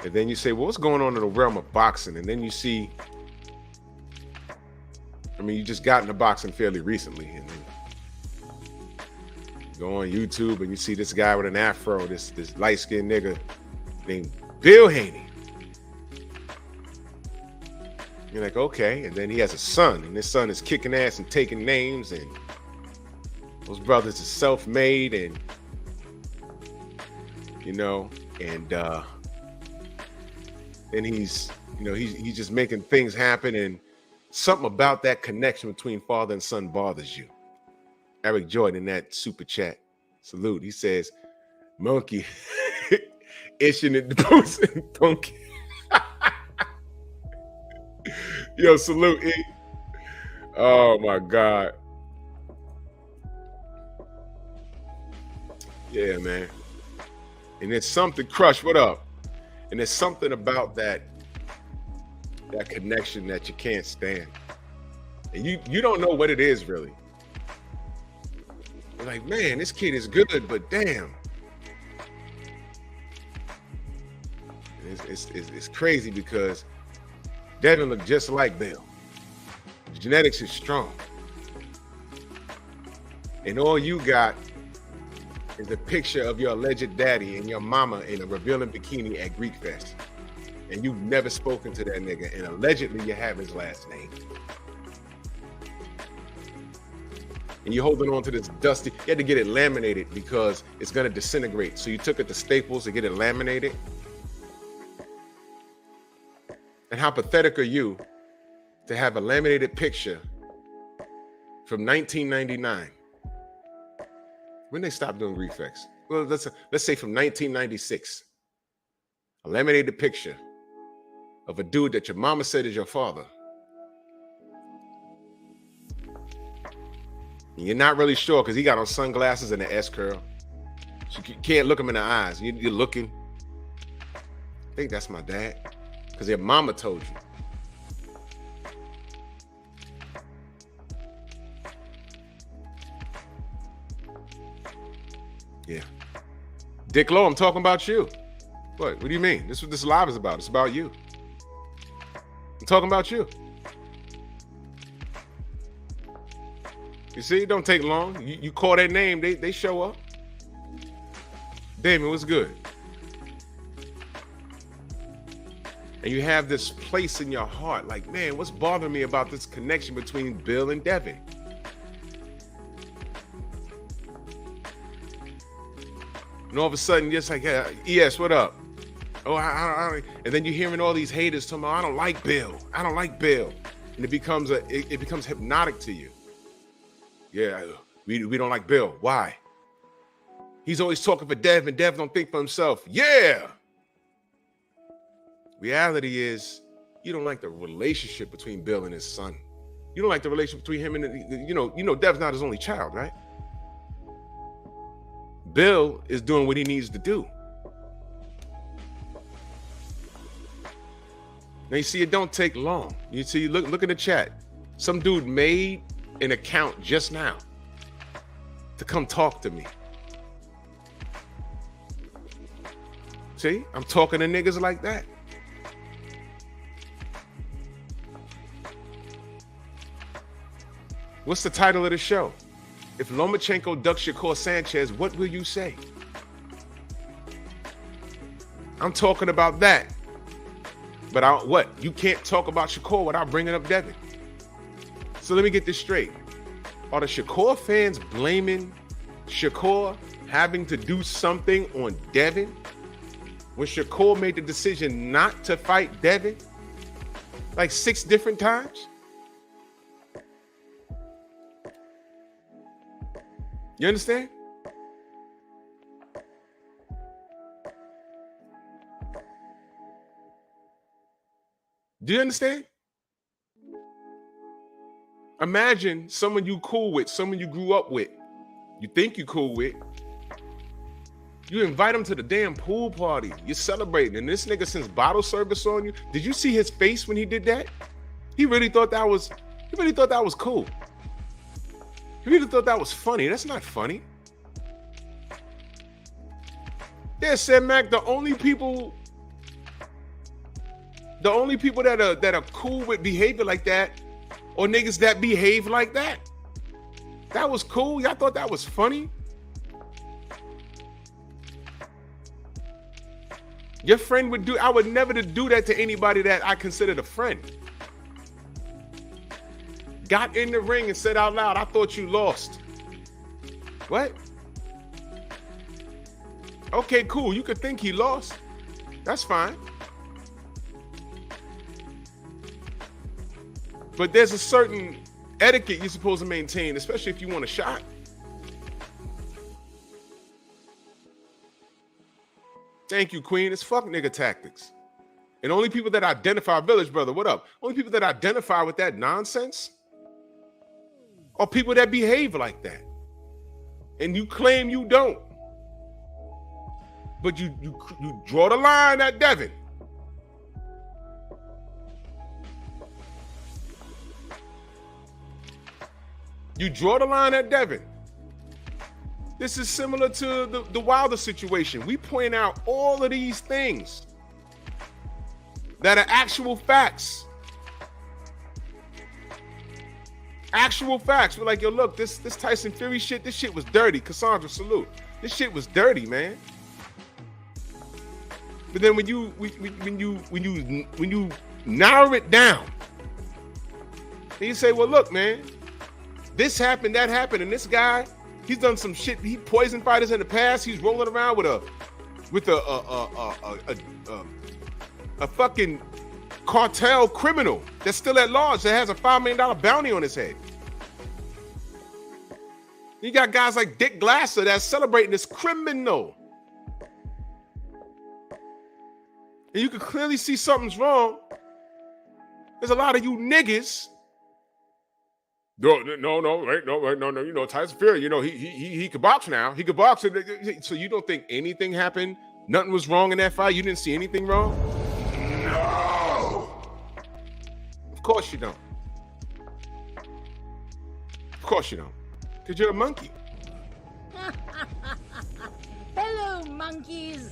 And then you say, well, what's going on in the realm of boxing? And then you see, I mean, you just got into boxing fairly recently. And then you go on YouTube and you see this guy with an afro, this light-skinned nigga named Bill Haney. You're like, okay. And then he has a son, and this son is kicking ass and taking names, and those brothers are self-made, and, you know, and he's just making things happen, and something about that connection between father and son bothers you. Eric Jordan in that super chat, salute. He says, "Monkey, itching at the post and donkey." Yo, salute. Oh my God. Yeah, man. And it's something, Crush, what up? And there's something about that connection that you can't stand. And you don't know what it is really. You're like, man, this kid is good, but damn. It's crazy because Devin looked just like Bill. His genetics is strong. And all you got is a picture of your alleged daddy and your mama in a revealing bikini at Greek Fest. And you've never spoken to that nigga, and allegedly you have his last name. And you're holding on to this dusty, you had to get it laminated because it's gonna disintegrate. So you took it to Staples to get it laminated. And how pathetic are you to have a laminated picture from 1999? When they stopped doing Greek Fest? Well, let's say from 1996. A laminated picture of a dude that your mama said is your father. And you're not really sure because he got on sunglasses and an S-curl. So you can't look him in the eyes. You're looking. I think that's my dad. Because your mama told you. Yeah. Dick Lowe, I'm talking about you. What do you mean? This is what this live is about. It's about you. I'm talking about you. You see, it don't take long. You call that name, they show up. Damon, what's good? And you have this place in your heart, like, man, what's bothering me about this connection between Bill and Devin? And all of a sudden, you're just like, yeah, ES, what up? Oh, I and then you're hearing all these haters talking about, I don't like Bill. I don't like Bill. And it becomes hypnotic to you. Yeah, we don't like Bill. Why? He's always talking for Dev, and Dev don't think for himself. Yeah. Reality is, you don't like the relationship between Bill and his son. You don't like the relationship between him and, you know, Dev's not his only child, right? Bill is doing what he needs to do. Now you see, it don't take long. You see, look in the chat. Some dude made an account just now to come talk to me. See, I'm talking to niggas like that. What's the title of the show? If Lomachenko ducks Shakur Sanchez, what will you say? I'm talking about that. But what? You can't talk about Shakur without bringing up Devin. So let me get this straight. Are the Shakur fans blaming Shakur having to do something on Devin when Shakur made the decision not to fight Devin like 6 different times? You understand? Do you understand? Imagine someone you cool with, someone you grew up with, you think you cool with. You invite them to the damn pool party. You're celebrating, and this nigga sends bottle service on you. Did you see his face when he did that? He really thought that was cool. He really thought that was funny. That's not funny. Yeah, said Mac, the only people that are cool with behavior like that or niggas that behave like that. That was cool. Y'all thought that was funny? Your friend would do, I would never do that to anybody that I considered a friend. Got in the ring and said out loud, I thought you lost. What? Okay, cool. You could think he lost. That's fine. But there's a certain etiquette you're supposed to maintain, especially if you want a shot. Thank you, Queen. It's fuck nigga tactics. And only people that identify, Village Brother, what up? Only people that identify with that nonsense are people that behave like that. And you claim you don't. But you draw the line at Devin. You draw the line at Devin. This is similar to the Wilder situation. We point out all of these things that are actual facts. Actual facts. We're like, yo, look, this Tyson Fury shit, this shit was dirty. Cassandra, salute. This shit was dirty, man. But then when you narrow it down, and you say, well, look, man, this happened, that happened, and this guy, he's done some shit. He poisoned fighters in the past. He's rolling around with a fucking cartel criminal that's still at large that has a $5 million bounty on his head. You got guys like Dick Glasser that's celebrating this criminal. And you can clearly see something's wrong. There's a lot of you niggas. No, you know, Tyson Fury, you know, he could box now. He could box. So you don't think anything happened? Nothing was wrong in that fight? You didn't see anything wrong? No. Of course you don't. Of course you don't. Because you're a monkey. Hello, monkeys.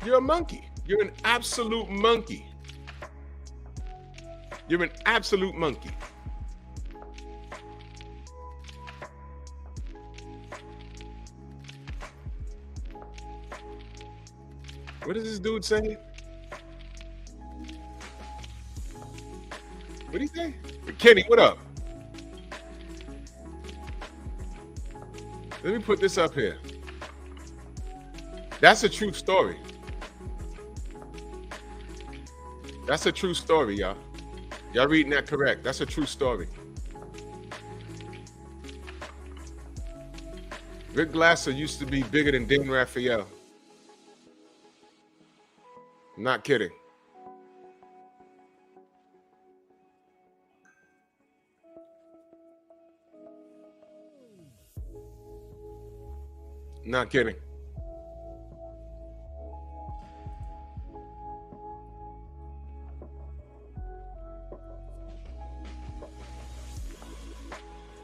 You're a monkey. You're an absolute monkey. You're an absolute monkey. What is this dude saying? What did he say? Kenny, what up? Let me put this up here. That's a true story. That's a true story, y'all. Y'all reading that correct. That's a true story. Rick Glasser used to be bigger than Dan Raphael. I'm not kidding. Not kidding.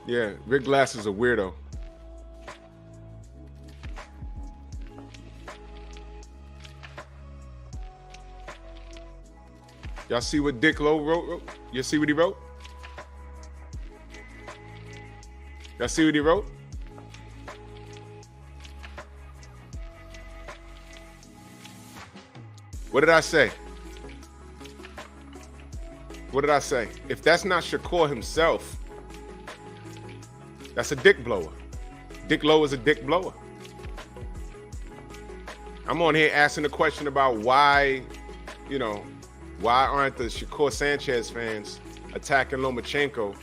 Yeah, Rick Glasser's a weirdo. Y'all see what Dick Lowe wrote? You see what he wrote? Y'all see what he wrote? What did I say? What did I say? If that's not Shakur himself, that's a dick blower. Dick Lowe is a dick blower. I'm on here asking the question about why, you know, why aren't the Shakur Sanchez fans attacking Lomachenko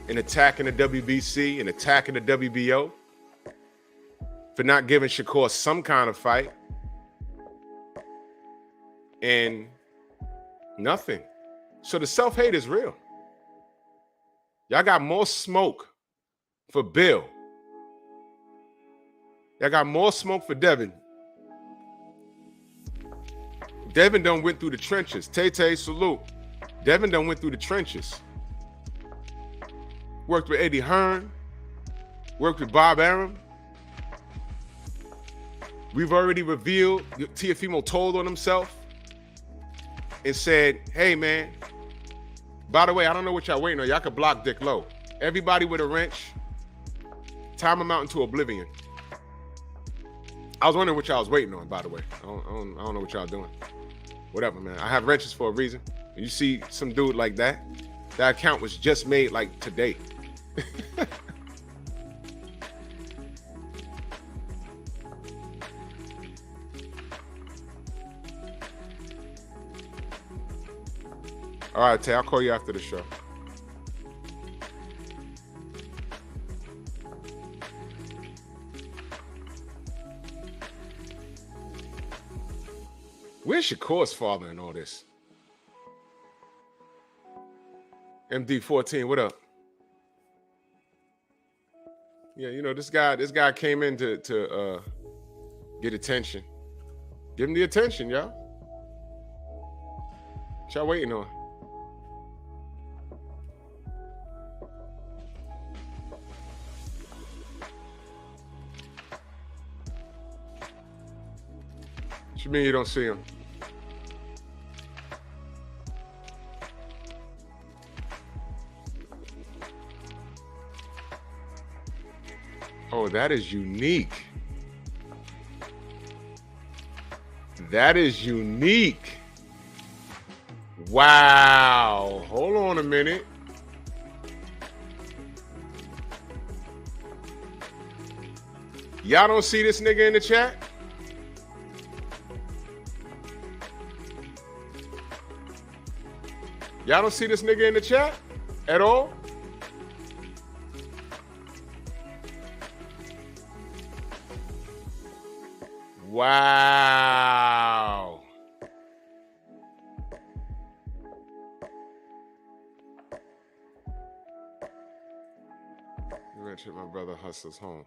and attacking the WBC and attacking the WBO for not giving Shakur some kind of fight? And nothing. So the self-hate is real. Y'all got more smoke for Bill. Y'all got more smoke for Devin. Devin done went through the trenches. Tay-Tay, salute. Devin done went through the trenches. Worked with Eddie Hearn. Worked with Bob Arum. We've already revealed, Teofimo told on himself and said, hey, man, by the way, I don't know what y'all waiting on. Y'all could block Dick Lowe. Everybody with a wrench, time him out into oblivion. I was wondering what y'all was waiting on, by the way. I don't know what y'all doing. Whatever, man. I have wrenches for a reason. And you see some dude like that, that account was just made like today. All right, Tay, I'll call you after the show. Where's Shakur's father in all this? MD14, what up? Yeah, you know, this guy came in to get attention. Give him the attention, y'all. What y'all waiting on? What you mean you don't see him? Oh, that is unique. That is unique. Wow. Hold on a minute. Y'all don't see this nigga in the chat? Y'all don't see this nigga in the chat at all? Wow. Mention my brother hustles home.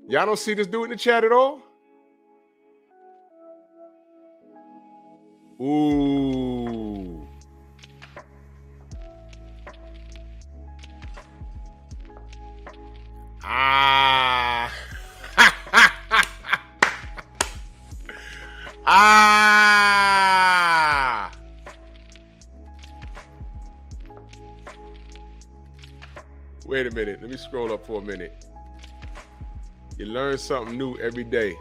Y'all don't see this dude in the chat at all? Ooh. Ah. Ah. Wait a minute. Let me scroll up for a minute. You learn something new every day.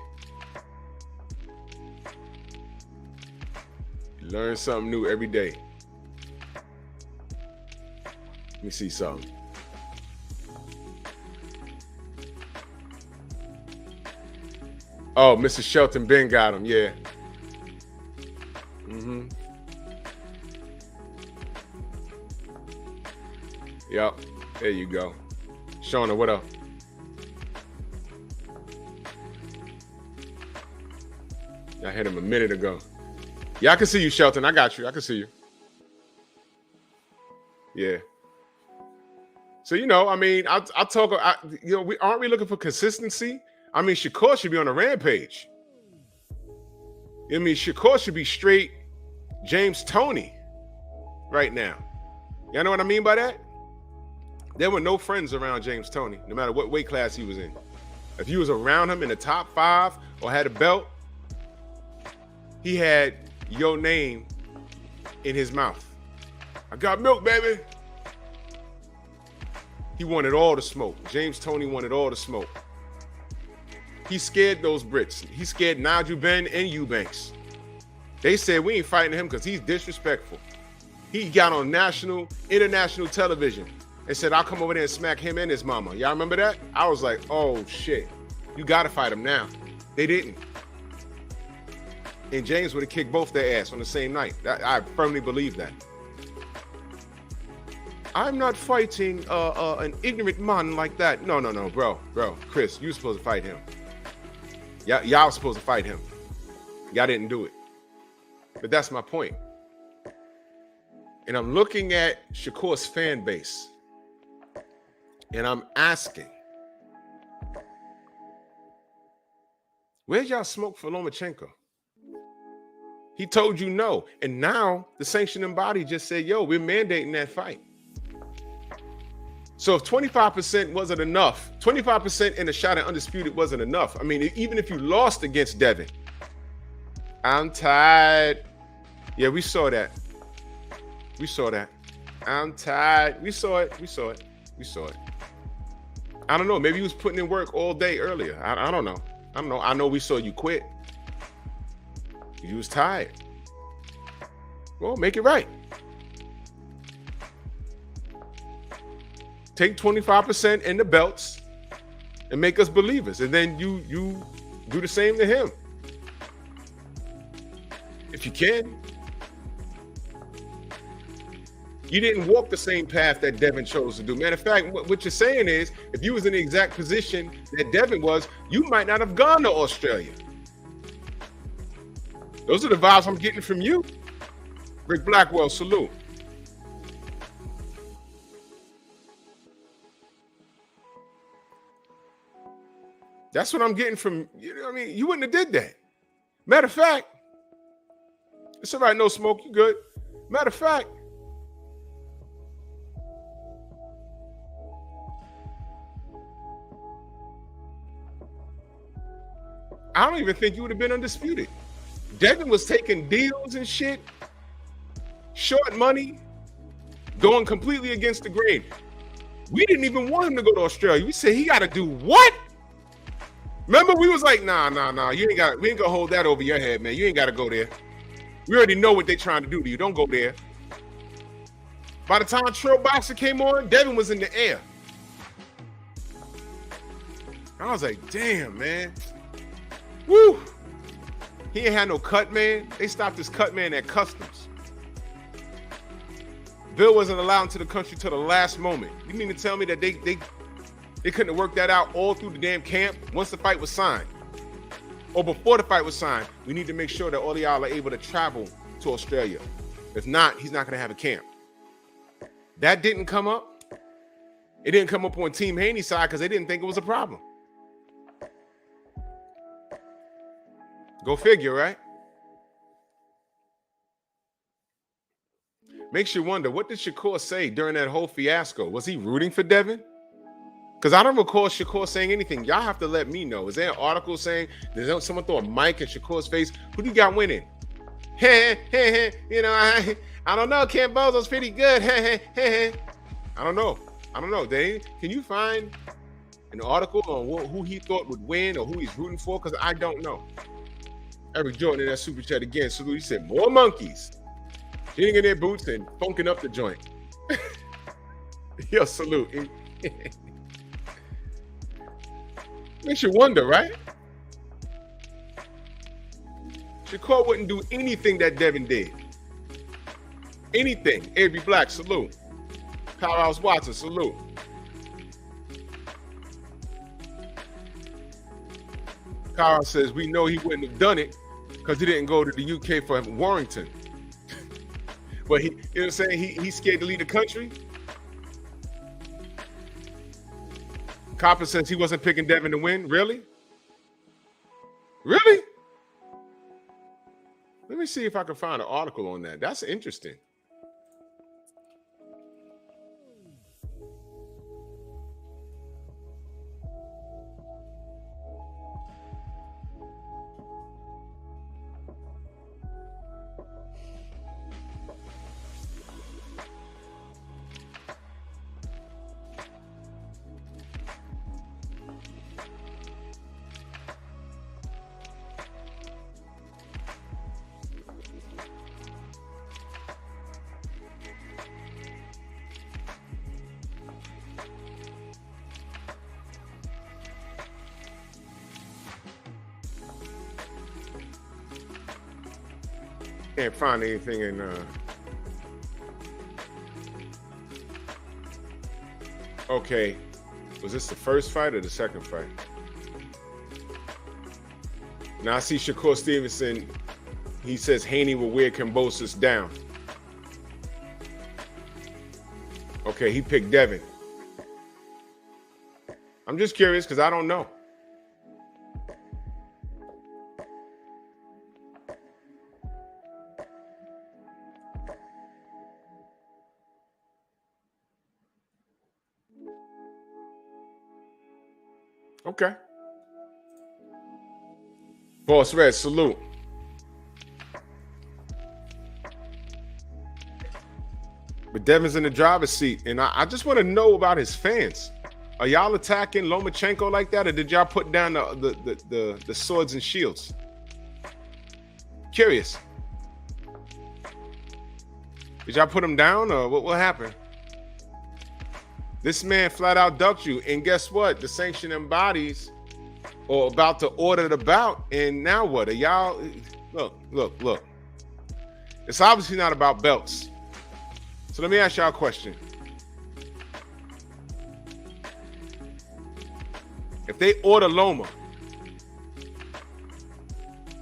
You learn something new every day. Let me see something. Oh, Mr. Shelton Ben got him, yeah. Mm-hmm. Yep, there you go. Shauna, what up? I hit him a minute ago. Yeah, I can see you, Shelton. I got you. I can see you. Yeah. So, you know, I mean, I talk, you know, aren't we looking for consistency? I mean, Shakur should be on a rampage. I mean, Shakur should be straight James Toney right now. Y'all know what I mean by that? There were no friends around James Toney, no matter what weight class he was in. If you was around him in the top 5 or had a belt, he had your name in his mouth. I got milk, baby. He wanted all the smoke. James Toney wanted all the smoke. He scared those Brits. He scared Nigel Benn and Eubanks. They said we ain't fighting him because he's disrespectful. He got on national, international television and said, I'll come over there and smack him and his mama. Y'all remember that? I was like, oh shit, you gotta fight him now. They didn't. And James would have kicked both their ass on the same night. I firmly believe that. I'm not fighting an ignorant man like that. No, bro. Chris, you were supposed to fight him. Y'all supposed to fight him. Y'all didn't do it. But that's my point. And I'm looking at Shakur's fan base. And I'm asking, where's y'all smoke for Lomachenko? He told you no. And now the sanctioning body just said, yo, we're mandating that fight. So if 25% wasn't enough, 25% in a shot at Undisputed wasn't enough. I mean, even if you lost against Devin, I'm tired. Yeah, we saw that. I'm tired. We saw it. I don't know. Maybe he was putting in work all day earlier. I don't know. I know we saw you quit. You was tired. Well, make it right. Take 25% in the belts and make us believers. And then you do the same to him. If you can. You didn't walk the same path that Devin chose to do. Matter of fact, what you're saying is, if you was in the exact position that Devin was, you might not have gone to Australia. Those are the vibes I'm getting from you. Rick Blackwell, salute. That's what I'm getting from, you know what I mean? You wouldn't have did that. Matter of fact, it's all right, no smoke, you good. Matter of fact, I don't even think you would have been undisputed. Devin was taking deals and shit, short money, going completely against the grain. We didn't even want him to go to Australia. We said he got to do what? Remember, we was like, nah. We ain't gonna hold that over your head, man. You ain't got to go there. We already know what they're trying to do to you. Don't go there. By the time Trill Boxer came on, Devin was in the air. I was like, damn, man. Woo! He ain't had no cut man. They stopped his cut man at customs. Bill wasn't allowed into the country till the last moment. You mean to tell me that they couldn't have worked that out all through the damn camp once the fight was signed? Or before the fight was signed, we need to make sure that all of y'all are able to travel to Australia. If not, he's not going to have a camp. That didn't come up. It didn't come up on Team Haney's side because they didn't think it was a problem. Go figure, right? Makes you wonder, what did Shakur say during that whole fiasco? Was he rooting for Devin? Because I don't recall Shakur saying anything. Y'all have to let me know. Is there an article saying, did someone throw a mic in Shakur's face? Who do you got winning? You know, I don't know. Cambozo's pretty good. I don't know. Dave, can you find an article on who he thought would win or who he's rooting for? Because I don't know. Eric Jordan in that super chat again. So he said, more monkeys getting in their boots and funking up the joint. Yo, salute. Makes you wonder, right? Shakur wouldn't do anything that Devin did. Anything. Avery Black, salute. Powerhouse Watson, salute. Kyle says, we know he wouldn't have done it because he didn't go to the UK for Warrington. But he, you know what I'm saying? He's scared to leave the country. Copper says he wasn't picking Devin to win. Really? Really? Let me see if I can find an article on that. That's interesting. Can't find anything in okay, was this the first fight or the second fight? Now I see Shakur Stevenson, he says Haney will wear Kambosos down. Okay, he picked Devin. I'm just curious because I don't know. Okay. Boss Red, salute. But Devin's in the driver's seat, and I just want to know about his fans. Are y'all attacking Lomachenko like that, or did y'all put down the swords and shields? Curious. Did y'all put him down, or what happened? This man flat out ducked you, and guess what? The sanctioning bodies are about to order the bout, and now what? Are y'all look? It's obviously not about belts. So let me ask y'all a question. If they order Loma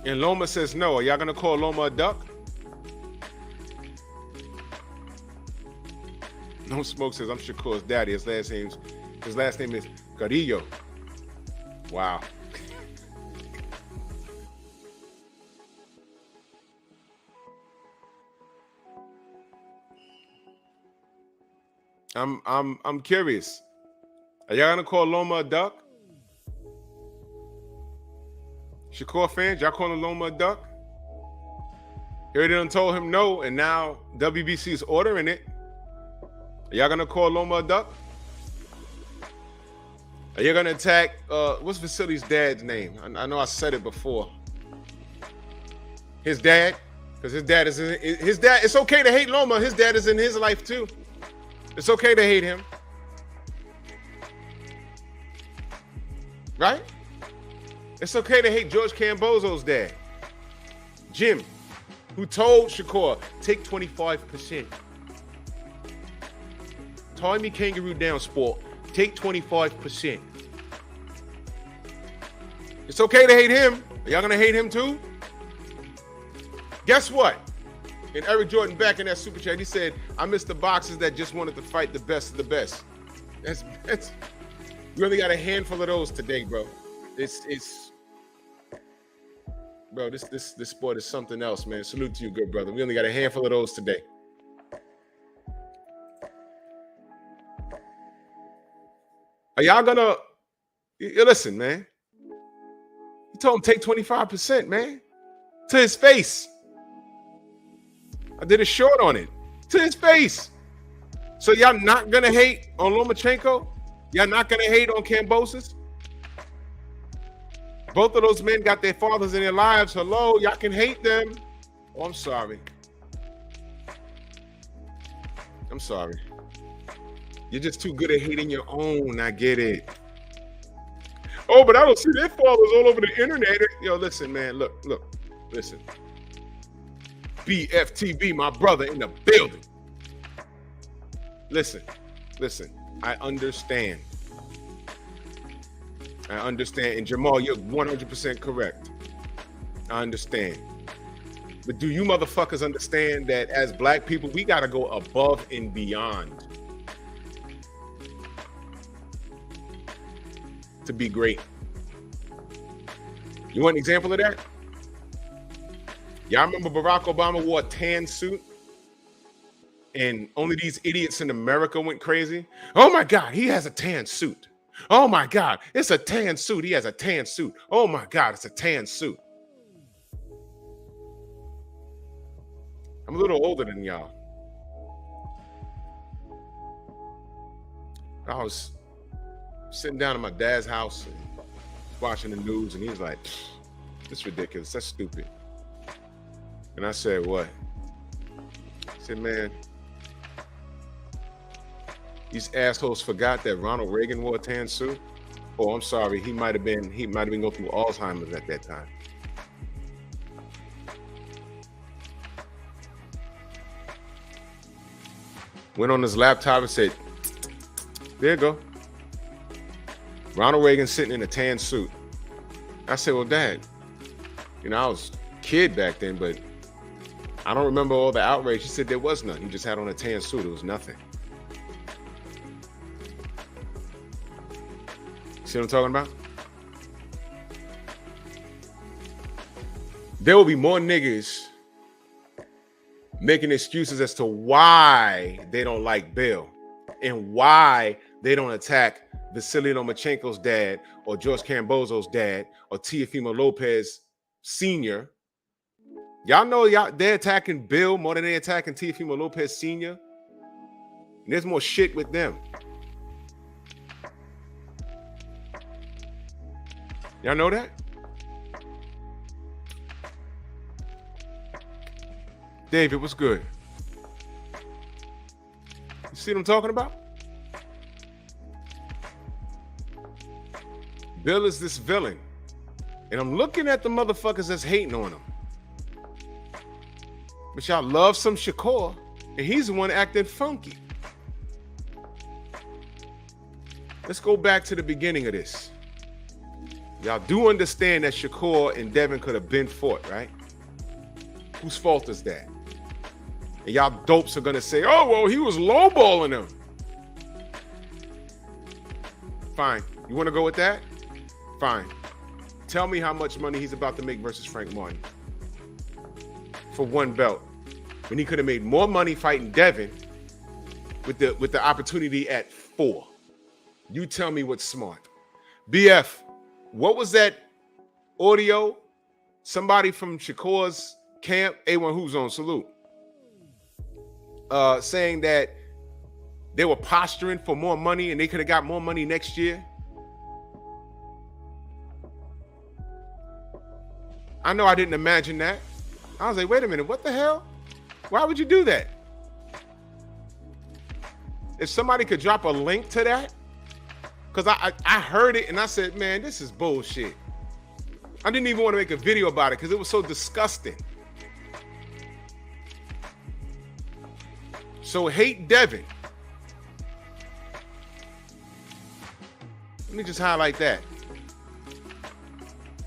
and Loma says no, are y'all gonna call Loma a duck? No Smoke says I'm Shakur's daddy. His last name is Carrillo. Wow. I'm curious. Are y'all gonna call Loma a duck? Shakur fans, y'all calling Loma a duck? He already done told him no, and now WBC is ordering it. Are y'all gonna call Loma a duck? Are you gonna attack? What's Vasily's dad's name? I know I said it before. His dad, because his dad is in his dad. It's okay to hate Loma. His dad is in his life too. It's okay to hate him, right? It's okay to hate George Cambozo's dad, Jim, who told Shakur, take 25%. Tie me kangaroo down, sport. Take 25%. It's okay to hate him. Are y'all gonna hate him too? Guess what? And Eric Jordan back in that super chat, he said, I miss the boxers that just wanted to fight the best of the best. That's we only got a handful of those today, bro. Bro, this sport is something else, man. Salute to you, good brother. We only got a handful of those today. Are y'all gonna listen, man? He told him take 25%, man. To his face. I did a short on it. To his face. So y'all not gonna hate on Lomachenko? Y'all not gonna hate on Kambosos? Both of those men got their fathers in their lives. Hello, y'all can hate them. Oh, I'm sorry. I'm sorry. You're just too good at hating your own. I get it. Oh, but I don't see their fathers all over the internet. Yo, listen, man. Look, listen. BFTB, my brother in the building. Listen. I understand. And Jamal, you're 100% correct. I understand. But do you motherfuckers understand that as black people, we got to go above and beyond to be great? You want an example of that? Y'all remember Barack Obama wore a tan suit? And only these idiots in America went crazy? Oh my God, he has a tan suit. Oh my God, it's a tan suit. He has a tan suit. Oh my God, it's a tan suit. I'm a little older than y'all. I was sitting down in my dad's house and watching the news, and he was like, "This is ridiculous. That's stupid." And I said, "What?" I said, "Man, these assholes forgot that Ronald Reagan wore a tan suit. Oh, I'm sorry. He might have been going through Alzheimer's at that time." Went on his laptop and said, "There you go. Ronald Reagan sitting in a tan suit." I said, "Well, Dad, I was a kid back then, but I don't remember all the outrage." He said there was none. He just had on a tan suit. It was nothing. See what I'm talking about? There will be more niggas making excuses as to why they don't like Bill and why they don't attack Vasiliy Lomachenko's dad or George Cambozo's dad or Teofimo Lopez Sr. Y'all know they're attacking Bill more than they're attacking Teofimo Lopez Sr. And there's more shit with them. Y'all know that? David, what's good? You see what I'm talking about? Bill is this villain. And I'm looking at the motherfuckers that's hating on him. But y'all love some Shakur. And he's the one acting funky. Let's go back to the beginning of this. Y'all do understand that Shakur and Devin could have been fought, right? Whose fault is that? And y'all dopes are going to say, oh, well, he was lowballing him. Fine. You want to go with that? Fine. Tell me how much money he's about to make versus Frank Martin for one belt, when he could have made more money fighting Devin with the opportunity at 4. You tell me what's smart. BF, what was that audio? Somebody from Shakur's camp, A1 Who's on, salute, saying that they were posturing for more money and they could have got more money next year. I know I didn't imagine that. I was like, wait a minute, what the hell? Why would you do that? If somebody could drop a link to that, because I heard it and I said, man, this is bullshit. I didn't even want to make a video about it because it was so disgusting. So hate Devin. Let me just highlight that.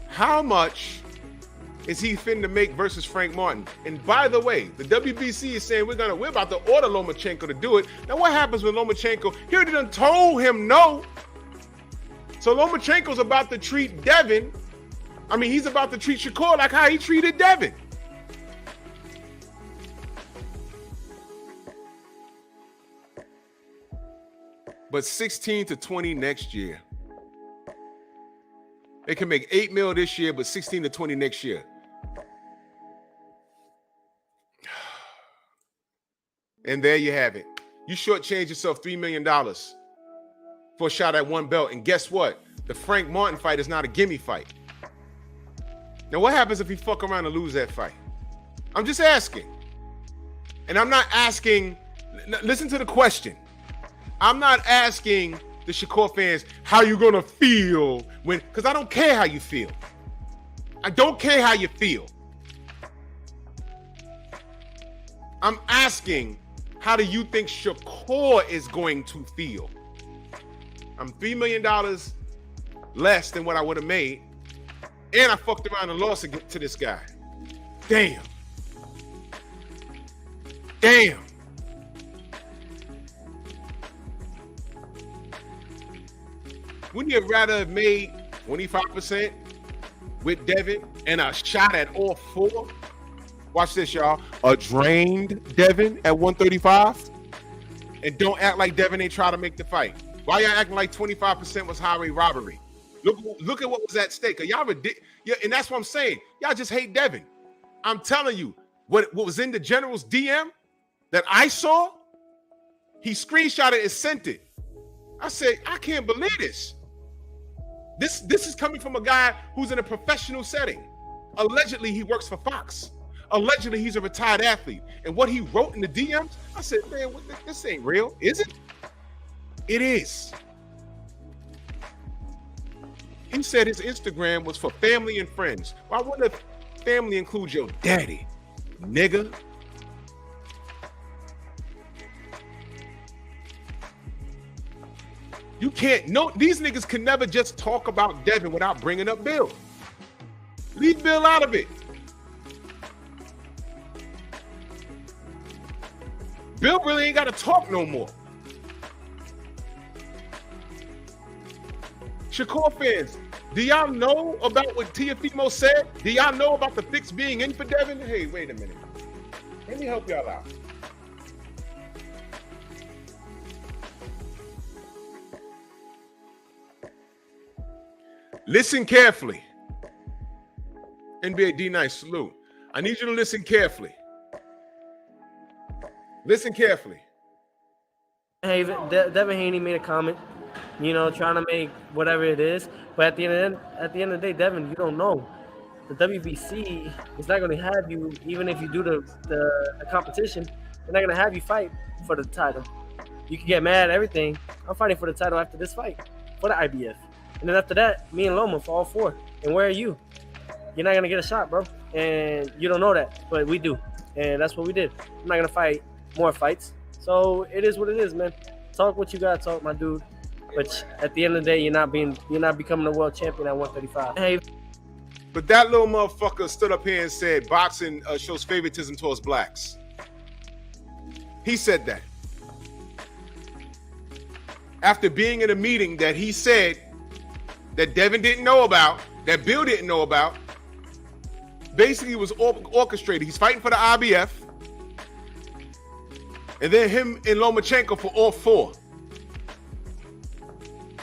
How much is he finna make versus Frank Martin? And by the way, the WBC is saying we're about to order Lomachenko to do it. Now what happens when Lomachenko, he already done told him no. So Lomachenko's about to treat Devin. I mean, he's about to treat Shakur like how he treated Devin. But 16 to 20 next year. They can make 8 mil this year, but 16 to 20 next year. And there you have it. You shortchange yourself $3 million for a shot at one belt. And guess what? The Frank Martin fight is not a gimme fight. Now, what happens if he fuck around and lose that fight? I'm just asking. And I'm not asking, listen to the question. I'm not asking the Shakur fans how you gonna feel when, because I don't care how you feel. I don't care how you feel. I'm asking, how do you think Shakur is going to feel? I'm $3 million less than what I would have made, and I fucked around and lost to this guy. Damn. Damn. Wouldn't you rather have made 25% with Devin and a shot at all 4? Watch this, y'all. A drained Devin at 135? And don't act like Devin ain't try to make the fight. Why y'all acting like 25% was highway robbery? Look at what was at stake. Y'all ridiculous. Yeah, and that's what I'm saying. Y'all just hate Devin. I'm telling you, what was in the general's DM that I saw, he screenshotted it and sent it. I said, I can't believe this. This is coming from a guy who's in a professional setting. Allegedly, he works for Fox. Allegedly, he's a retired athlete. And what he wrote in the DMs, I said, man, this ain't real, is it? It is. He said his Instagram was for family and friends. Why wouldn't a family include your daddy, nigga? You can't, no, these niggas can never just talk about Devin without bringing up Bill. Leave Bill out of it. Bill really ain't got to talk no more. Shakur fans, do y'all know about what Teofimo said? Do y'all know about the fix being in for Devin? Hey, wait a minute. Let me help y'all out. Listen carefully. NBA D-Nice, salute. I need you to listen carefully. Listen carefully. Hey, Devin Haney made a comment, trying to make whatever it is. But at the end of the day, Devin, you don't know. The WBC is not going to have you, even if you do the competition, they're not going to have you fight for the title. You can get mad at everything. I'm fighting for the title after this fight, for the IBF. And then after that, me and Loma for all 4. And where are you? You're not going to get a shot, bro. And you don't know that, but we do. And that's what we did. I'm not going to fight more fights. So it is what it is, man. Talk what you got to talk, my dude. But at the end of the day, you're not becoming a world champion at 135. Hey, But that little motherfucker stood up here and said boxing shows favoritism towards blacks. He said that. After being in a meeting that he said that Devin didn't know about, that Bill didn't know about, basically was orchestrated. He's fighting for the IBF. And then him and Lomachenko for all 4.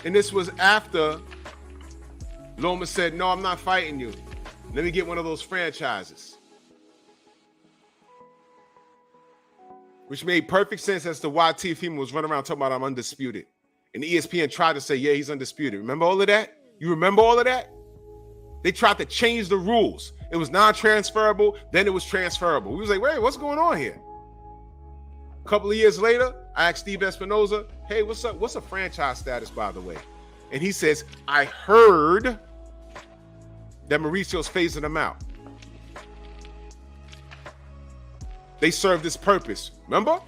And this was after Loma said, no, I'm not fighting you. Let me get one of those franchises. Which made perfect sense as to why Teofimo was running around talking about I'm undisputed. And ESPN tried to say, yeah, he's undisputed. Remember all of that? You remember all of that? They tried to change the rules. It was non-transferable, then it was transferable. We was like, wait, what's going on here? A couple of years later, I asked Steve Espinoza, hey, what's up? What's a franchise status, by the way? And he says, I heard that Mauricio's phasing them out. They serve this purpose. Remember?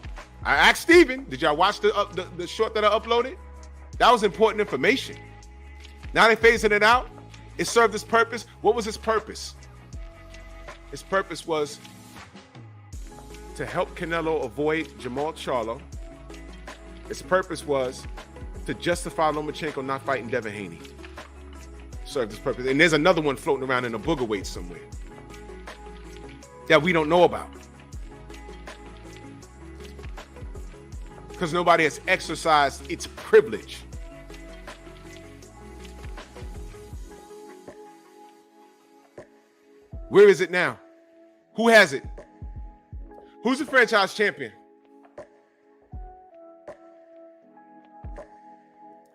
I asked Steven, did y'all watch the short that I uploaded? That was important information. Now they're phasing it out. It served its purpose. What was its purpose? Its purpose was to help Canelo avoid Jamal Charlo. Its purpose was to justify Lomachenko not fighting Devin Haney. Served its purpose. And there's another one floating around in a booger weight somewhere that we don't know about. Because nobody has exercised its privilege. Where is it now? Who has it? Who's the franchise champion?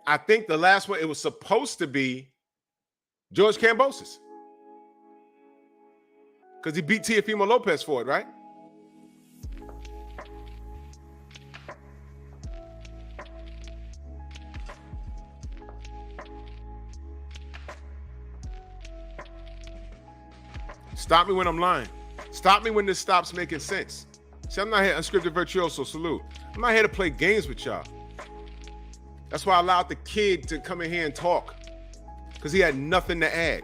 I think the last one, it was supposed to be George Kambosos. Because he beat Teofimo Lopez for it, right? Stop me when I'm lying. Stop me when this stops making sense. See, I'm not here, unscripted virtuoso, salute. I'm not here to play games with y'all. That's why I allowed the kid to come in here and talk. Because he had nothing to add.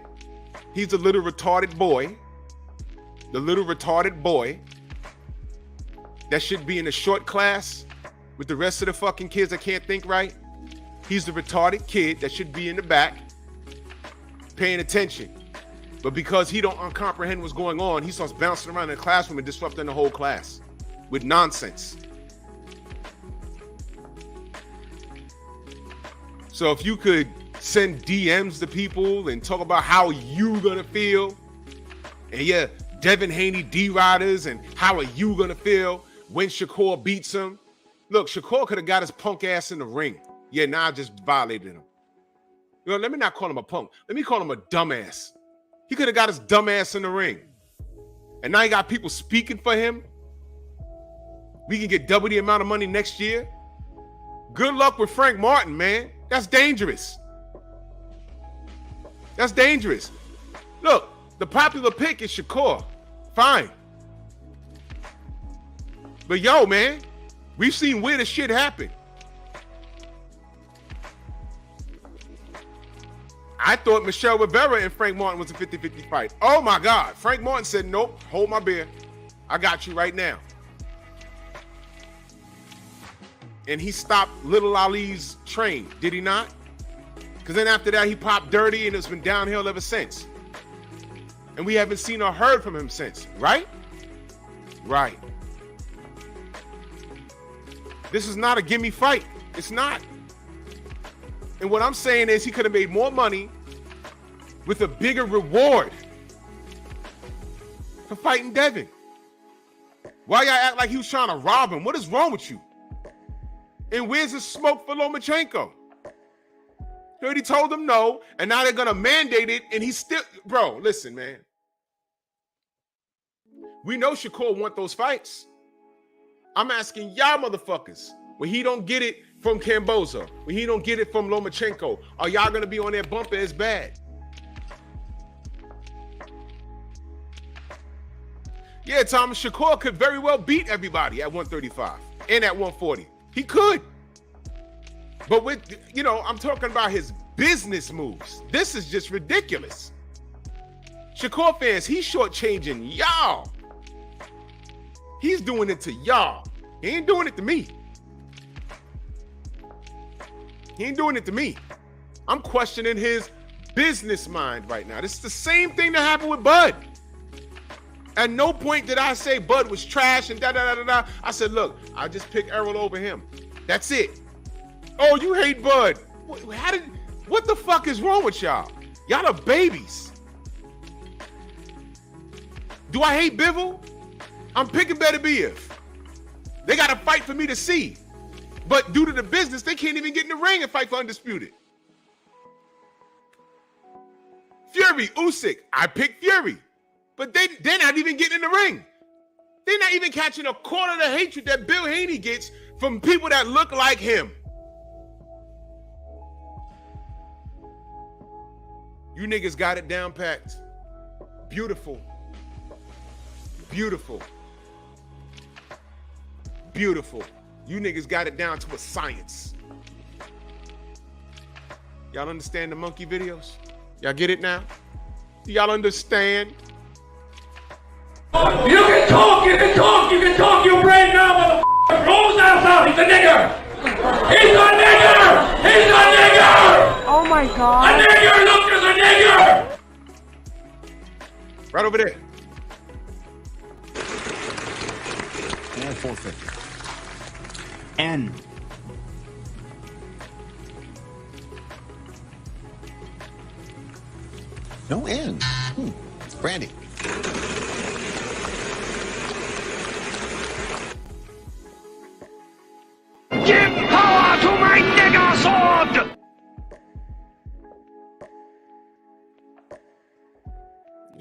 He's a little retarded boy. The little retarded boy that should be in a short class with the rest of the fucking kids that can't think right. He's the retarded kid that should be in the back paying attention. But because he don't comprehend what's going on, he starts bouncing around in the classroom and disrupting the whole class with nonsense. So if you could send DMs to people and talk about how you gonna feel, and yeah, Devin Haney D-Riders, and how are you gonna feel when Shakur beats him? Look, Shakur could have got his punk ass in the ring. Yeah, now I just violated him. You know, let me not call him a punk. Let me call him a dumbass. He could have got his dumb ass in the ring. And now you got people speaking for him. We can get double the amount of money next year. Good luck with Frank Martin, man. That's dangerous. That's dangerous. Look, the popular pick is Shakur. Fine. But yo, man, we've seen weirder shit happen. I thought Michelle Rivera and Frank Martin was a 50-50 fight. Oh my God. Frank Martin said, nope, hold my beer. I got you right now. And he stopped Little Ali's train, did he not? Because then after that, he popped dirty and it's been downhill ever since. And we haven't seen or heard from him since, right? Right. This is not a gimme fight. It's not. And what I'm saying is he could have made more money with a bigger reward for fighting Devin. Why y'all act like he was trying to rob him? What is wrong with you? And where's the smoke for Lomachenko? He already told him no, and now they're going to mandate it, and he's still... Bro, listen, man. We know Shakur want those fights. I'm asking y'all motherfuckers, when he don't get it from Kambosos, when he don't get it from Lomachenko, are y'all going to be on their bumper as bad? Yeah, Thomas Shakur could very well beat everybody at 135 and at 140. He could. But with, you know, I'm talking about his business moves. This is just ridiculous. Shakur fans, he's shortchanging y'all. He's doing it to y'all. He ain't doing it to me. He ain't doing it to me. I'm questioning his business mind right now. This is the same thing that happened with Bud. At no point did I say Bud was trash and da-da-da-da-da. I said, look, I just pick Errol over him. That's it. Oh, you hate Bud. What the fuck is wrong with y'all? Y'all are babies. Do I hate Bivol? I'm picking Better Biev. They got to fight for me to see. But due to the business, they can't even get in the ring and fight for Undisputed. Fury, Usyk, I picked Fury. But they're not even getting in the ring. They're not even catching a quarter of the hatred that Bill Haney gets from people that look like him. You niggas got it down packed. Beautiful. Beautiful. Beautiful. You niggas got it down to a science. Y'all understand the monkey videos? Y'all get it now? Do y'all understand? You can talk, you can talk, you can talk your brain now, motherfucker. Rolls out, he's a nigger. He's a nigger. He's a nigger. Oh my God. A nigger, look, there's a nigger. Right over there. And 450. N. No N. Brandy. Give power to my nigger sword!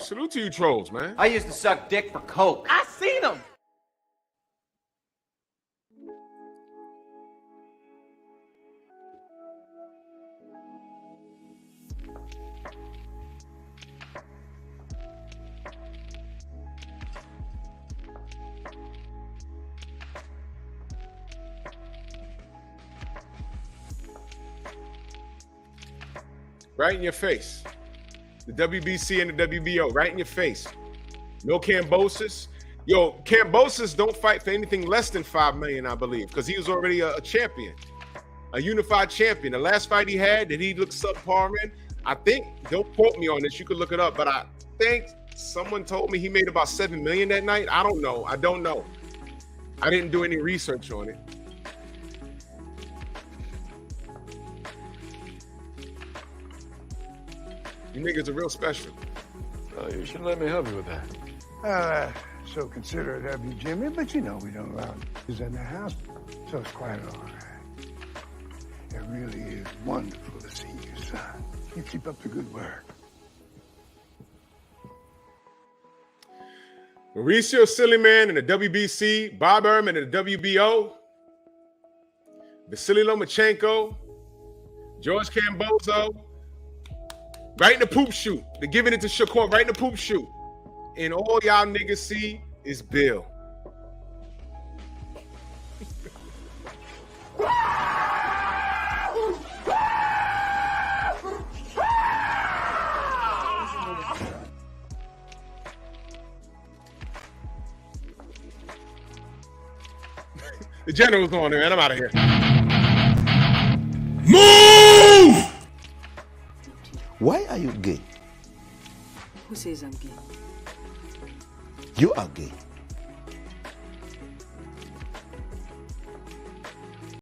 Salute to you trolls, man. I used to suck dick for coke. I seen him. Right in your face. The WBC and the WBO, right in your face. No Kambosos. Yo, Kambosos don't fight for anything less than $5 million, I believe, because he was already a champion, a unified champion. The last fight he had that he looked subpar in, I think, don't quote me on this, you could look it up, but I think someone told me he made about $7 million that night. I don't know. I don't know. I didn't do any research on it. You niggas are real special. You should let me help you with that. So considerate of you, Jimmy, but you know we don't allow niggas in the house, so it's quite all right. It really is wonderful to see you, son. You keep up the good work. Mauricio Sillyman in the WBC, Bob Ehrman in the WBO, Vasiliy Lomachenko, George Kambosos, right in the poop shoot. They're giving it to Shakur right in the poop shoot. And all y'all niggas see is Bill. The general's on there, man. I'm out of here. Move! Why are you gay? Who says I'm gay? You are gay.